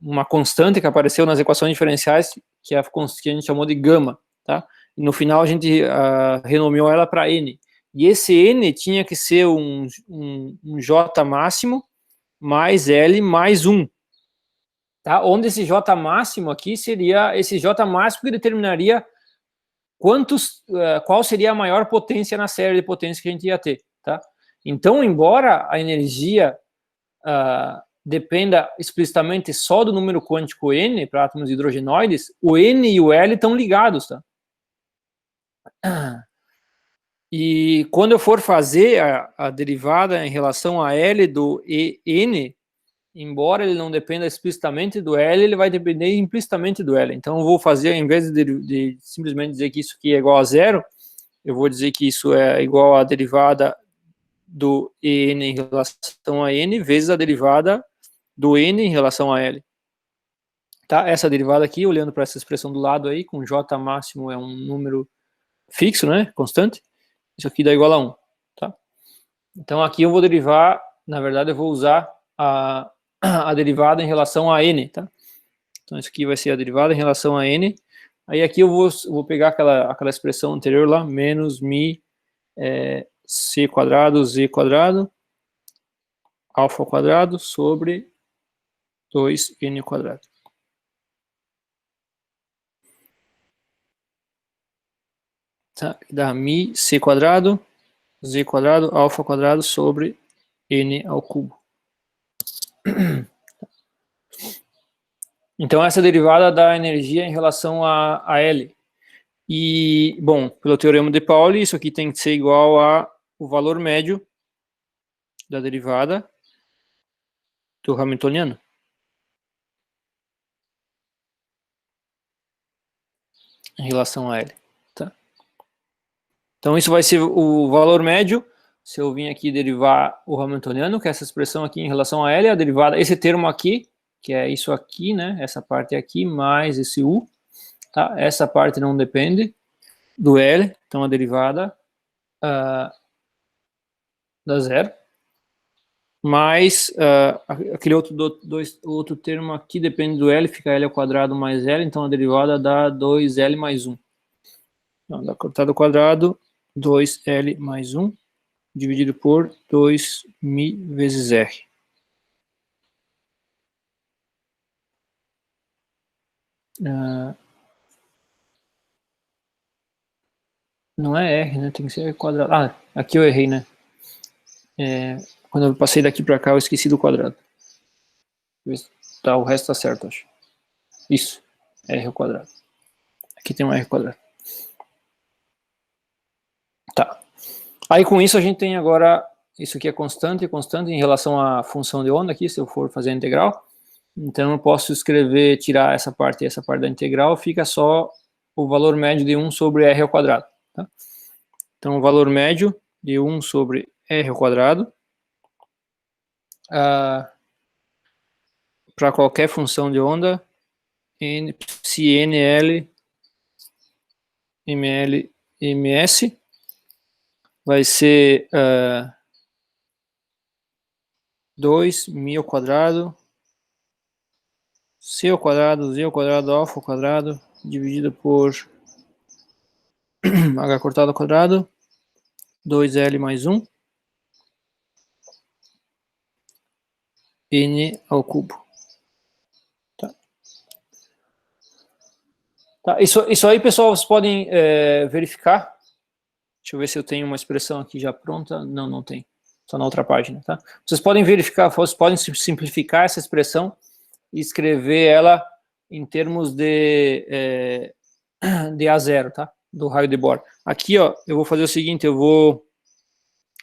uma constante que apareceu nas equações diferenciais, que a gente chamou de gama, tá? E no final a gente renomeou ela para N. E esse N tinha que ser um J máximo mais L mais 1. Tá? Onde esse J máximo aqui seria esse J máximo que determinaria qual seria a maior potência na série de potências que a gente ia ter. Tá? Então, embora a energia dependa explicitamente só do número quântico N para átomos hidrogenóides, o N e o L estão ligados. Tá? E quando eu for fazer a derivada em relação a L do EN, embora ele não dependa explicitamente do L, ele vai depender implicitamente do L. Então eu vou fazer, em vez de simplesmente dizer que isso aqui é igual a zero, eu vou dizer que isso é igual à derivada do En em relação a N vezes a derivada do N em relação a L. Tá? Essa derivada aqui, olhando para essa expressão do lado aí, com J máximo é um número fixo, né, constante, isso aqui dá igual a 1. Tá? Então aqui eu vou derivar, na verdade eu vou usar a derivada em relação a N. Tá? Então isso aqui vai ser a derivada em relação a N. Aí aqui eu vou pegar aquela expressão anterior lá, menos mi c quadrado, z quadrado, alfa quadrado sobre 2n quadrado. Tá? Dá mi c quadrado, z quadrado, alfa quadrado sobre n ao cubo. Então essa derivada dá energia em relação a L. E, bom, pelo teorema de Pauli, isso aqui tem que ser igual ao valor médio da derivada do Hamiltoniano. Em relação a L. Tá? Então isso vai ser o valor médio. Se eu vim aqui derivar o Hamiltoniano, que é essa expressão aqui em relação a L, a derivada, esse termo aqui, que é isso aqui, né? Essa parte aqui, mais esse U. Tá? Essa parte não depende do L, então a derivada dá zero. Mais aquele outro termo aqui depende do L, fica L ao quadrado mais L, então a derivada dá 2L mais 1. Então, dá cortado ao quadrado, 2L mais 1, dividido por 2mi vezes R. Não é R, né? Tem que ser R quadrado. Ah, aqui eu errei, né? Quando eu passei daqui para cá, eu esqueci do quadrado. Tá, o resto tá certo, acho. Isso, R ao quadrado. Aqui tem um R quadrado. Tá. Aí com isso a gente tem agora, isso aqui é constante em relação à função de onda aqui, se eu for fazer a integral. Então eu posso escrever, tirar essa parte e essa parte da integral, fica só o valor médio de 1 sobre R ao quadrado. Tá? Então o valor médio de 1 sobre R ao quadrado para qualquer função de onda, se NL, ML, MS, vai ser 2mi ao quadrado, c ao quadrado, z ao quadrado, alfa ao quadrado, dividido por h cortado ao quadrado, 2L mais 1, n ao cubo. Tá, isso aí, pessoal, vocês podem verificar. Deixa eu ver se eu tenho uma expressão aqui já pronta. Não, não tem. Só na outra página, tá? Vocês podem verificar, vocês podem simplificar essa expressão e escrever ela em termos de A0, tá? Do raio de Bohr. Aqui, ó, eu vou fazer o seguinte, eu vou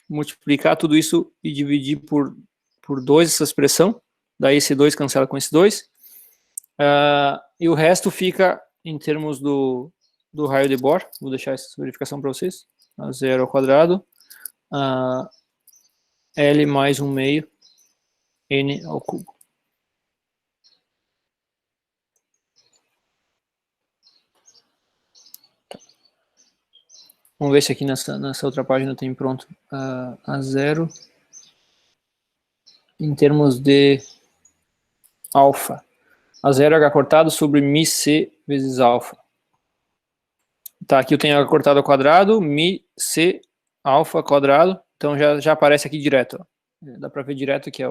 multiplicar tudo isso e dividir por 2 essa expressão. Daí esse 2 cancela com esse 2. E o resto fica em termos do raio de Bohr. Vou deixar essa verificação para vocês. A0 ao quadrado, L mais 1 meio, N ao cubo. Tá. Vamos ver se aqui nessa outra página tem pronto A0 em termos de alfa. A0 H cortado sobre mi C vezes alfa. Tá, aqui eu tenho H cortado ao quadrado, mi C alfa quadrado, então já aparece aqui direto. Ó. Dá para ver direto que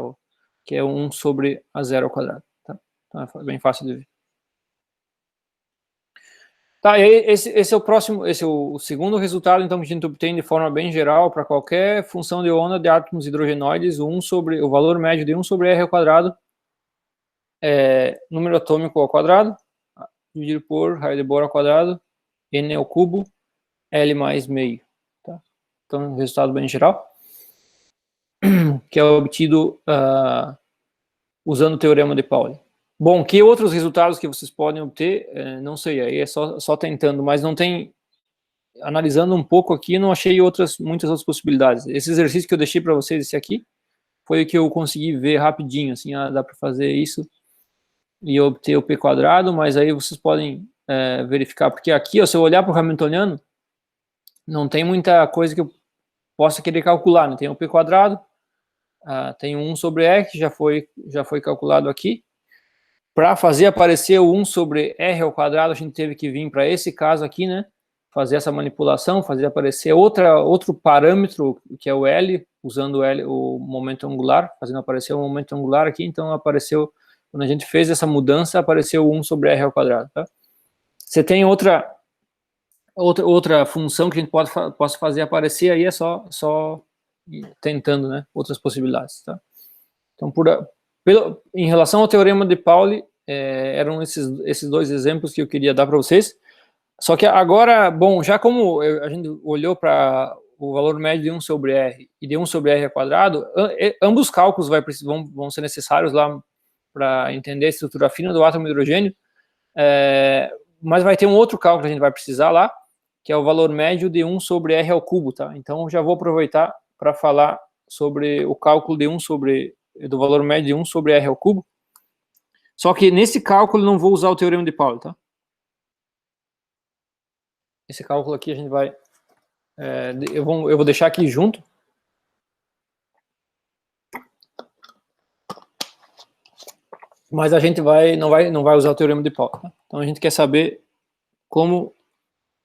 é 1 sobre A0 ao quadrado. Tá? Então é bem fácil de ver. Tá, e aí esse é o próximo, esse é o segundo resultado, então, que a gente obtém de forma bem geral para qualquer função de onda de átomos hidrogenoides, o valor médio de 1 sobre R ao quadrado, número atômico ao quadrado, dividido por raio de Bohr ao quadrado, N ao cubo, L mais meio. Tá? Então, um resultado bem geral, que é obtido usando o teorema de Pauli. Bom, que outros resultados que vocês podem obter? Não sei, aí é só tentando, mas não tem analisando um pouco aqui, não achei muitas outras possibilidades. Esse exercício que eu deixei para vocês, esse aqui, foi o que eu consegui ver rapidinho, assim, dá para fazer isso e obter o P quadrado, mas aí vocês podem verificar, porque aqui, ó, se eu olhar para o Hamiltoniano, não tem muita coisa que eu possa querer calcular, né? Tem o P quadrado, tem o 1 sobre R, que já foi calculado aqui. Para fazer aparecer o 1 sobre R ao quadrado, a gente teve que vir para esse caso aqui, né? Fazer essa manipulação, fazer aparecer outro parâmetro, que é o L, usando o momento angular, fazendo aparecer o momento angular aqui. Então, apareceu, quando a gente fez essa mudança, apareceu o 1 sobre R ao quadrado, tá? Você tem outra função que a gente possa fazer aparecer aí, é só tentando, né? Outras possibilidades, tá? Então, em relação ao teorema de Pauli, eram esses dois exemplos que eu queria dar para vocês. Só que agora, bom, já como a gente olhou para o valor médio de 1 sobre R e de 1 sobre R ao quadrado, ambos os cálculos vão ser necessários lá para entender a estrutura fina do átomo de hidrogênio, mas vai ter um outro cálculo que a gente vai precisar lá, que é o valor médio de 1 sobre R ao cubo, tá? Então, já vou aproveitar para falar sobre o cálculo do valor médio de 1 sobre R ao cubo. Só que nesse cálculo não vou usar o teorema de Pauli, tá? Esse cálculo aqui a gente vai... eu vou deixar aqui junto. Mas a gente não vai usar o teorema de Pauli, tá? Então a gente quer saber como...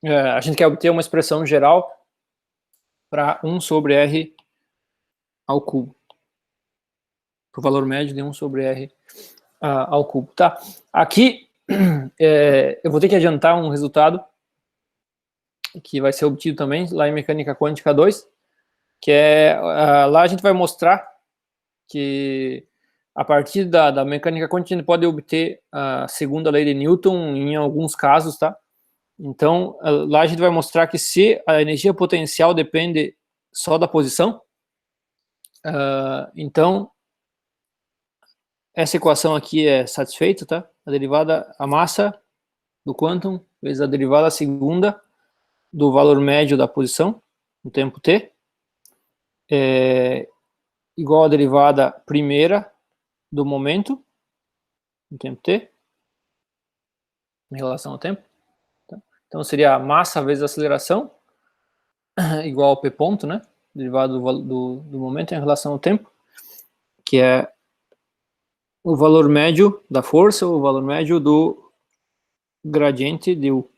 a gente quer obter uma expressão geral para 1 sobre R ao cubo. O valor médio de 1 sobre R ao cubo, tá? Aqui, eu vou ter que adiantar um resultado que vai ser obtido também lá em Mecânica Quântica 2, que lá a gente vai mostrar que a partir da mecânica quântica a gente pode obter a segunda lei de Newton em alguns casos, tá? Então, lá a gente vai mostrar que se a energia potencial depende só da posição, então essa equação aqui é satisfeita, tá? A derivada, a massa do quantum vezes a derivada segunda do valor médio da posição no tempo t, igual a derivada primeira do momento no tempo t, em relação ao tempo. Tá? Então, seria a massa vezes a aceleração, igual ao p ponto, né? Derivado do momento em relação ao tempo, que é o valor médio da força, o valor médio do gradiente de U.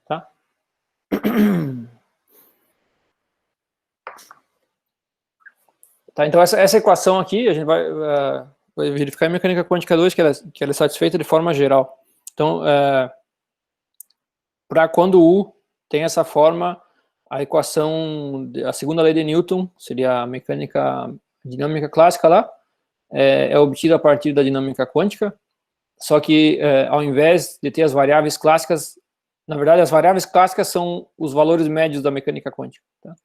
Tá? Tá, então essa equação aqui, a gente vai verificar em Mecânica Quântica 2 que ela é satisfeita de forma geral. Então, para quando U tem essa forma, a equação, a segunda lei de Newton, seria a dinâmica clássica lá, é obtida a partir da dinâmica quântica, só que ao invés de ter as variáveis clássicas, na verdade as variáveis clássicas são os valores médios da mecânica quântica. Tá?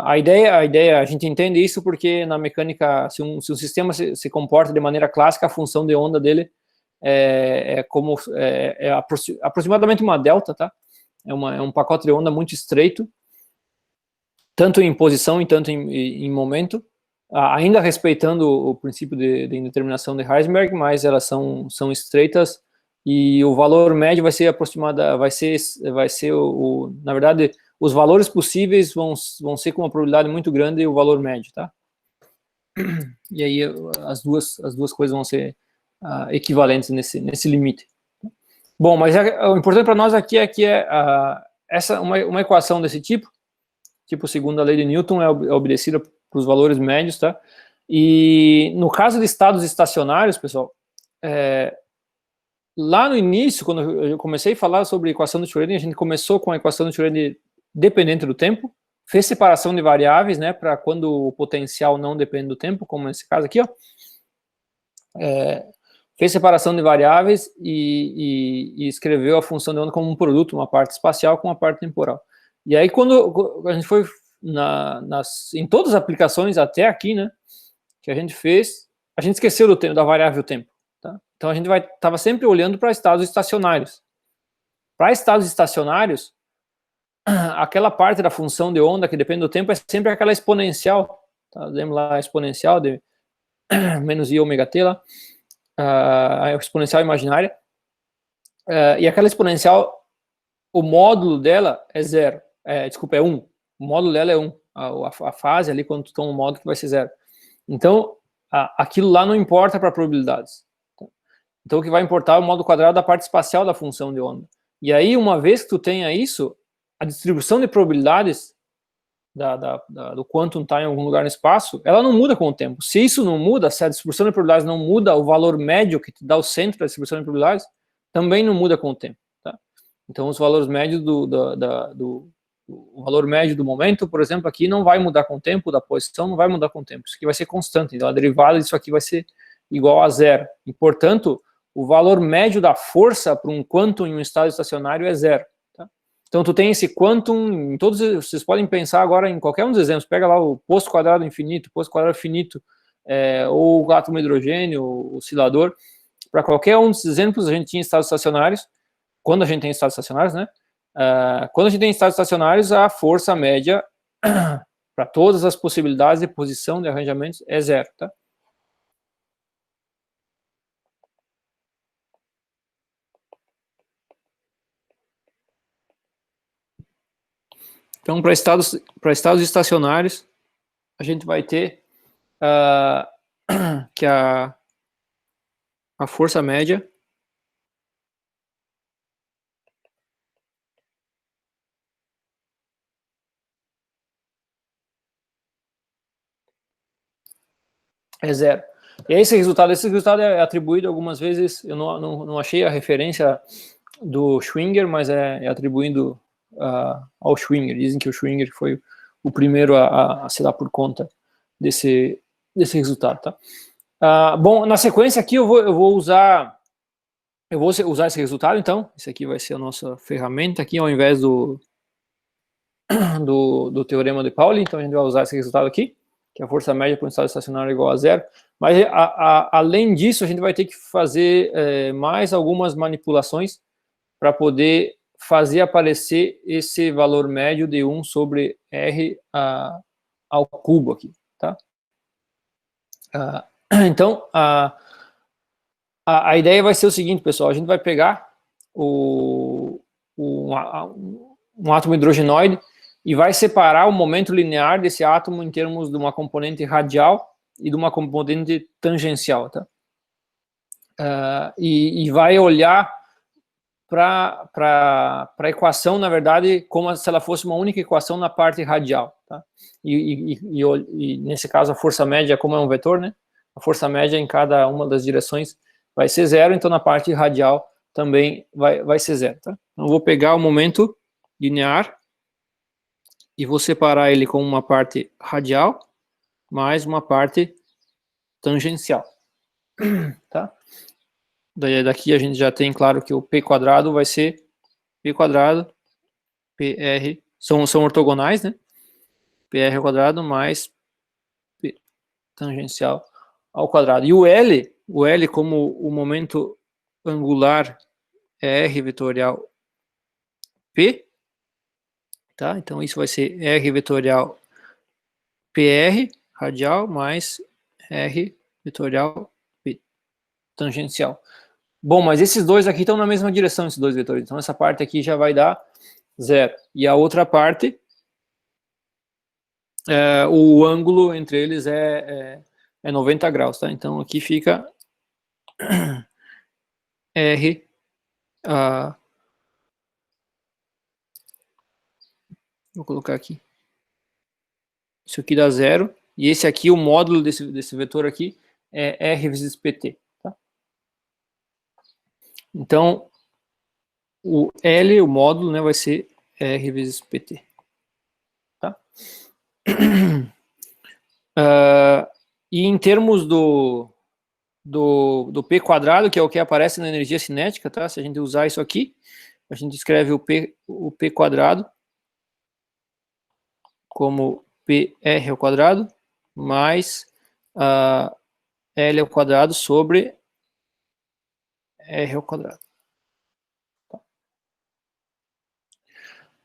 A ideia, a gente entende isso porque na mecânica, se um sistema se comporta de maneira clássica, a função de onda dele é aproximadamente uma delta, tá? É um pacote de onda muito estreito, tanto em posição e tanto em momento, ainda respeitando o princípio de indeterminação de Heisenberg, mas elas são estreitas e o valor médio vai ser na verdade, os valores possíveis vão ser com uma probabilidade muito grande o valor médio, tá? E aí as duas coisas vão ser equivalentes nesse limite. Bom, mas o importante para nós aqui é que uma equação desse tipo segundo a lei de Newton, é obedecida para os valores médios, tá? E no caso de estados estacionários, pessoal, lá no início, quando eu comecei a falar sobre a equação de Schrödinger, a gente começou com a equação de Schrödinger dependente do tempo, fez separação de variáveis, né, para quando o potencial não depende do tempo, como nesse caso aqui, ó. Fez separação de variáveis e escreveu a função de onda como um produto, uma parte espacial com uma parte temporal. E aí, quando a gente foi em todas as aplicações até aqui, né, que a gente fez, a gente esqueceu do tempo, da variável tempo. Tá? Então a gente estava sempre olhando para estados estacionários. Para estados estacionários, aquela parte da função de onda que depende do tempo é sempre aquela exponencial. Tá? Lembra lá a exponencial de menos i ômega t lá, a exponencial imaginária. E aquela exponencial, o módulo dela é zero. Desculpa, é 1. O módulo dela é 1. A fase ali, quando tu toma um módulo, que vai ser zero. Então, aquilo lá não importa para probabilidades. Tá? Então, o que vai importar é o módulo quadrado da parte espacial da função de onda. E aí, uma vez que tu tenha isso, a distribuição de probabilidades do quantum está em algum lugar no espaço, ela não muda com o tempo. Se isso não muda, se a distribuição de probabilidades não muda, o valor médio que te dá o centro da distribuição de probabilidades também não muda com o tempo. Tá? Então, os valores médios o valor médio do momento, por exemplo, aqui não vai mudar com o tempo, da posição não vai mudar com o tempo. Isso aqui vai ser constante. Então, a derivada disso aqui vai ser igual a zero. E, portanto, o valor médio da força para um quantum em um estado estacionário é zero. Tá? Então, tu tem esse quantum, em todos, vocês podem pensar agora em qualquer um dos exemplos. Pega lá o posto quadrado infinito, posto quadrado finito, ou o átomo hidrogênio, o oscilador. Para qualquer um desses exemplos, a gente tinha estados estacionários. Quando a gente tem estados estacionários, né? Quando a gente tem estados estacionários, a força média para todas as possibilidades de posição de arranjamentos é zero, tá? Então, para estados estacionários, a gente vai ter que a força média é zero. E esse resultado é atribuído algumas vezes, eu não achei a referência do Schwinger, mas é atribuindo ao Schwinger. Dizem que o Schwinger foi o primeiro a se dar por conta desse resultado, tá? Bom, na sequência aqui eu vou usar esse resultado, então. Esse aqui vai ser a nossa ferramenta aqui, ao invés do teorema de Pauli. Então a gente vai usar esse resultado aqui, que a força média para um estado estacionário é igual a zero. Mas, além disso, a gente vai ter que fazer mais algumas manipulações para poder fazer aparecer esse valor médio de 1 sobre R ao cubo aqui, tá? Então, a ideia vai ser o seguinte, pessoal, a gente vai pegar um átomo hidrogenoide e vai separar o momento linear desse átomo em termos de uma componente radial e de uma componente tangencial, tá? E vai olhar para a equação, na verdade, como se ela fosse uma única equação na parte radial, tá? E nesse caso a força média, como é um vetor, né? A força média em cada uma das direções vai ser zero, então na parte radial também vai ser zero, tá? Então eu vou pegar o momento linear e vou separar ele com uma parte radial mais uma parte tangencial, tá? Daqui a gente já tem claro que o P quadrado vai ser P quadrado, PR, são ortogonais, né? PR ao quadrado mais P tangencial ao quadrado. E o L como o momento angular é R vetorial P, tá? Então isso vai ser R vetorial PR radial mais R vetorial P tangencial. Bom, mas esses dois aqui estão na mesma direção, esses dois vetores. Então essa parte aqui já vai dar zero. E a outra parte, o ângulo entre eles é 90 graus, tá? Então aqui fica R, vou colocar aqui. Isso aqui dá zero. E esse aqui, o módulo desse vetor aqui, é R vezes PT, tá? Então, o L, o módulo, né, vai ser R vezes PT. Tá? E em termos do P quadrado, que é o que aparece na energia cinética, tá? Se a gente usar isso aqui, a gente escreve o P quadrado como PR ao quadrado mais L ao quadrado sobre R ao quadrado.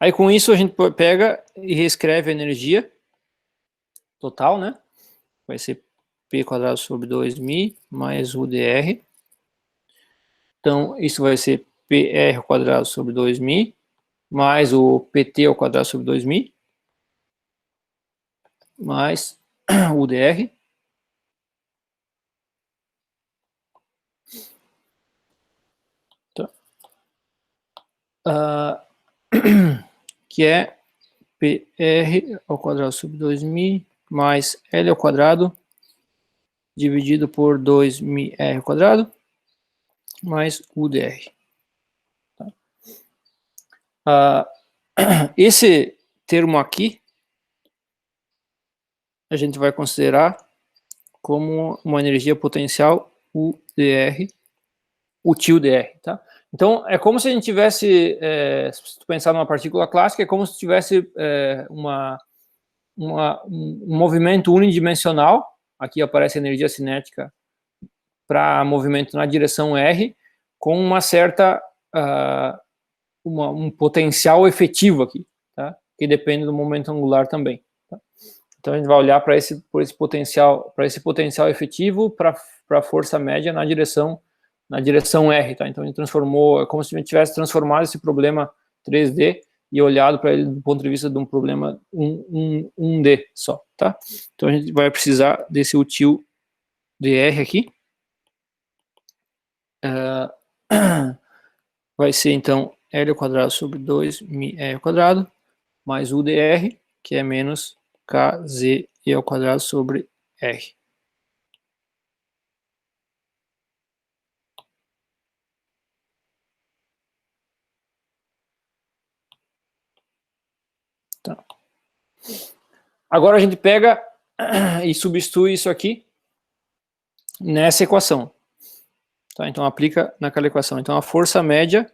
Aí com isso a gente pega e reescreve a energia total, né? Vai ser P quadrado sobre 2μ mais UdR. Então isso vai ser PR ao quadrado sobre 2μ mais o PT ao quadrado sobre 2μ mais UdR. Que é PR ao quadrado sobre 2μ mais L ao quadrado dividido por 2μr ao quadrado mais UdR. Esse termo aqui a gente vai considerar como uma energia potencial UdR, útil dr, tá? Então, é como se a gente tivesse, se tu pensar numa partícula clássica, é como se tivesse um movimento unidimensional. Aqui aparece energia cinética para movimento na direção R, com uma certa, um potencial efetivo aqui, tá? Que depende do momento angular também. Tá? Então, a gente vai olhar para esse potencial efetivo para a força média na direção R, tá? Então, ele transformou, é como se a gente tivesse transformado esse problema 3D e olhado para ele do ponto de vista de um problema 1D só, tá? Então, a gente vai precisar desse útil dr aqui. Vai ser, então, L ao quadrado sobre 2μr ao quadrado mais UdR, que é menos KZe ao quadrado sobre R. Tá. Agora a gente pega e substitui isso aqui nessa equação. Tá? Então aplica naquela equação. Então a força média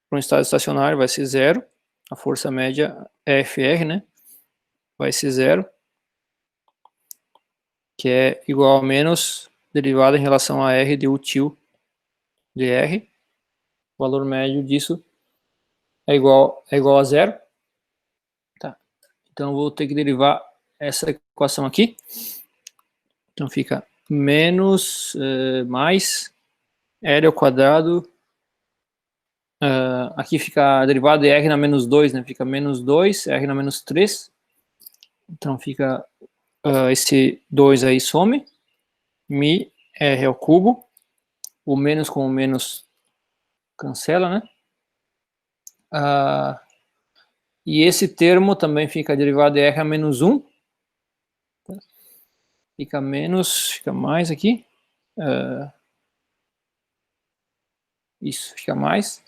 para um estado estacionário vai ser 0. A força média é FR, né? Vai ser 0. Que é igual a menos derivada em relação a R de útil dr. O valor médio disso é igual a 0. Tá. Então eu vou ter que derivar essa equação aqui. Então fica menos mais L ao quadrado. Aqui fica a derivada de R na menos 2, né? Fica menos 2, R na menos 3. Então fica esse 2 aí some. Mi R ao cubo. O menos com o menos cancela, né? E esse termo também fica a derivada de R a menos 1. Fica menos, fica mais aqui. Isso, fica mais.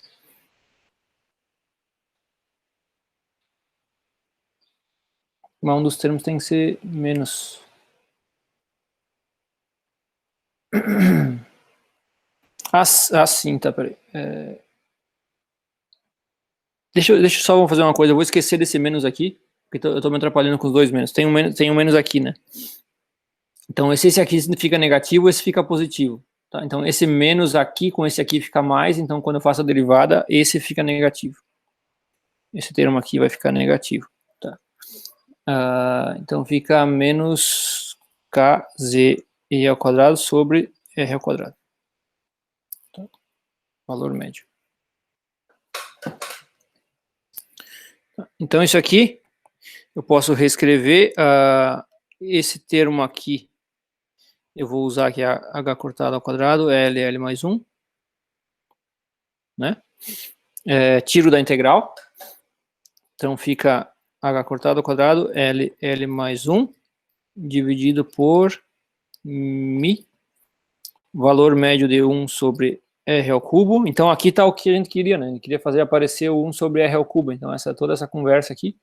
Mas um dos termos tem que ser menos. Assim, tá, peraí. Deixa eu só fazer uma coisa, eu vou esquecer desse menos aqui, porque eu tô me atrapalhando com os dois menos. Tem um menos aqui, né? Então, esse aqui fica negativo, esse fica positivo. Tá? Então, esse menos aqui com esse aqui fica mais, então quando eu faço a derivada, esse fica negativo. Esse termo aqui vai ficar negativo. Tá? Então, fica menos KZe ao quadrado sobre R ao quadrado. Tá? Valor médio. Então, isso aqui, eu posso reescrever esse termo aqui. Eu vou usar aqui H cortado ao quadrado, L mais 1. Né? Tiro da integral. Então, fica H cortado ao quadrado, L mais 1, dividido por mi, valor médio de 1 sobre R ao cubo. Então, aqui está o que a gente queria, né? A gente queria fazer aparecer o 1 sobre R ao cubo. Então, toda essa conversa aqui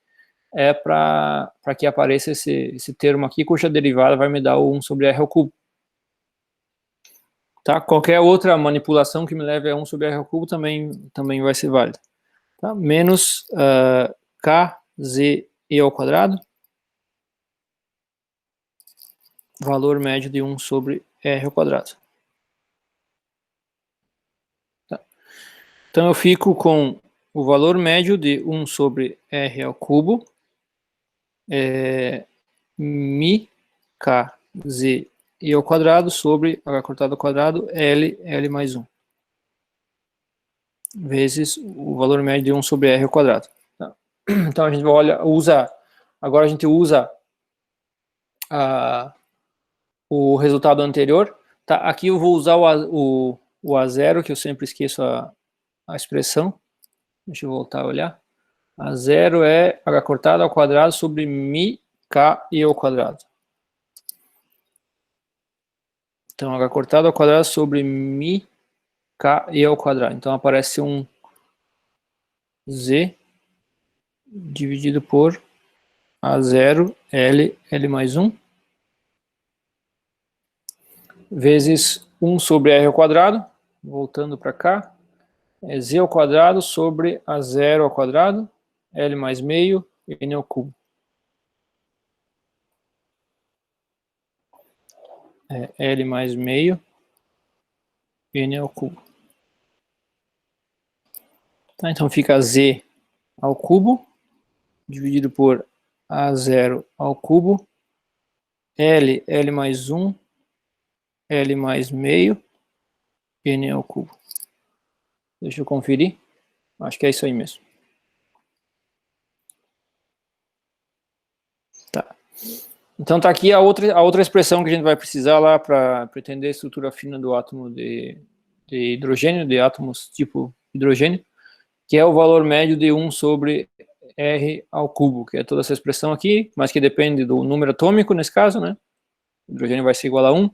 é para que apareça esse termo aqui, cuja derivada vai me dar o 1 sobre R ao cubo. Tá? Qualquer outra manipulação que me leve a 1 sobre R ao cubo também vai ser válida. Tá? Menos KZe ao quadrado, valor médio de 1 sobre R ao quadrado. Tá. Então eu fico com o valor médio de 1 sobre R ao cubo, mi k z i ao quadrado sobre h cortado ao quadrado L mais 1. Vezes o valor médio de 1 sobre R ao quadrado. Tá. Então a gente agora a gente usa o resultado anterior. Tá, aqui eu vou usar o A0, que eu sempre esqueço a expressão. Deixa eu voltar a olhar. A0 é h cortado ao quadrado sobre mi k i ao quadrado. Então, h cortado ao quadrado sobre mi k i ao quadrado. Então, aparece um z dividido por A0 L mais 1 vezes 1 sobre R ao quadrado, voltando para cá, é z ao quadrado sobre A0 ao quadrado, L mais meio, N ao cubo. L mais meio, N ao cubo. Tá, então fica z ao cubo, dividido por A0 ao cubo, L mais 1, L mais meio, N ao cubo. Deixa eu conferir. Acho que é isso aí mesmo. Tá. Então tá aqui a outra expressão que a gente vai precisar lá para entender a estrutura fina do átomo de hidrogênio, de átomos tipo hidrogênio, que é o valor médio de 1 sobre R ao cubo, que é toda essa expressão aqui, mas que depende do número atômico nesse caso, né? O hidrogênio vai ser igual a 1,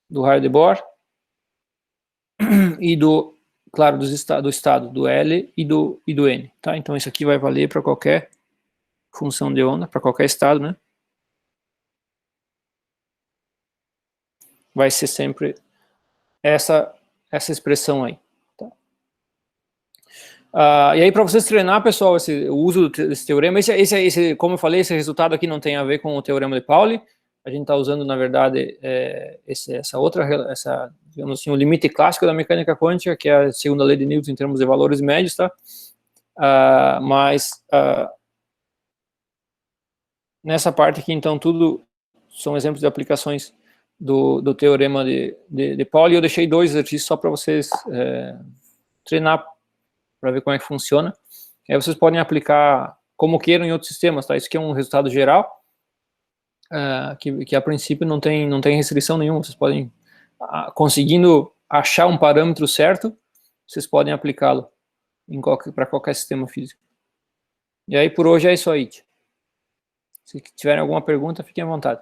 do raio de Bohr, e claro, do estado, do L e do N, tá? Então isso aqui vai valer para qualquer função de onda, para qualquer estado, né? Vai ser sempre essa expressão aí. Tá? E aí, para vocês treinar, pessoal, o uso desse teorema, como eu falei, esse resultado aqui não tem a ver com o teorema de Pauli. A gente está usando, na verdade, digamos assim, o limite clássico da mecânica quântica, que é a segunda lei de Newton em termos de valores médios, tá? Nessa parte aqui, então, tudo são exemplos de aplicações do teorema de Pauli. Eu deixei 2 exercícios só para vocês treinar, para ver como é que funciona. Aí vocês podem aplicar como queiram em outros sistemas, tá? Isso aqui é um resultado geral, que a princípio não tem restrição nenhuma. Vocês podem, conseguindo achar um parâmetro certo, vocês podem aplicá-lo para qualquer sistema físico. E aí, por hoje, é isso aí. Se tiverem alguma pergunta, fiquem à vontade.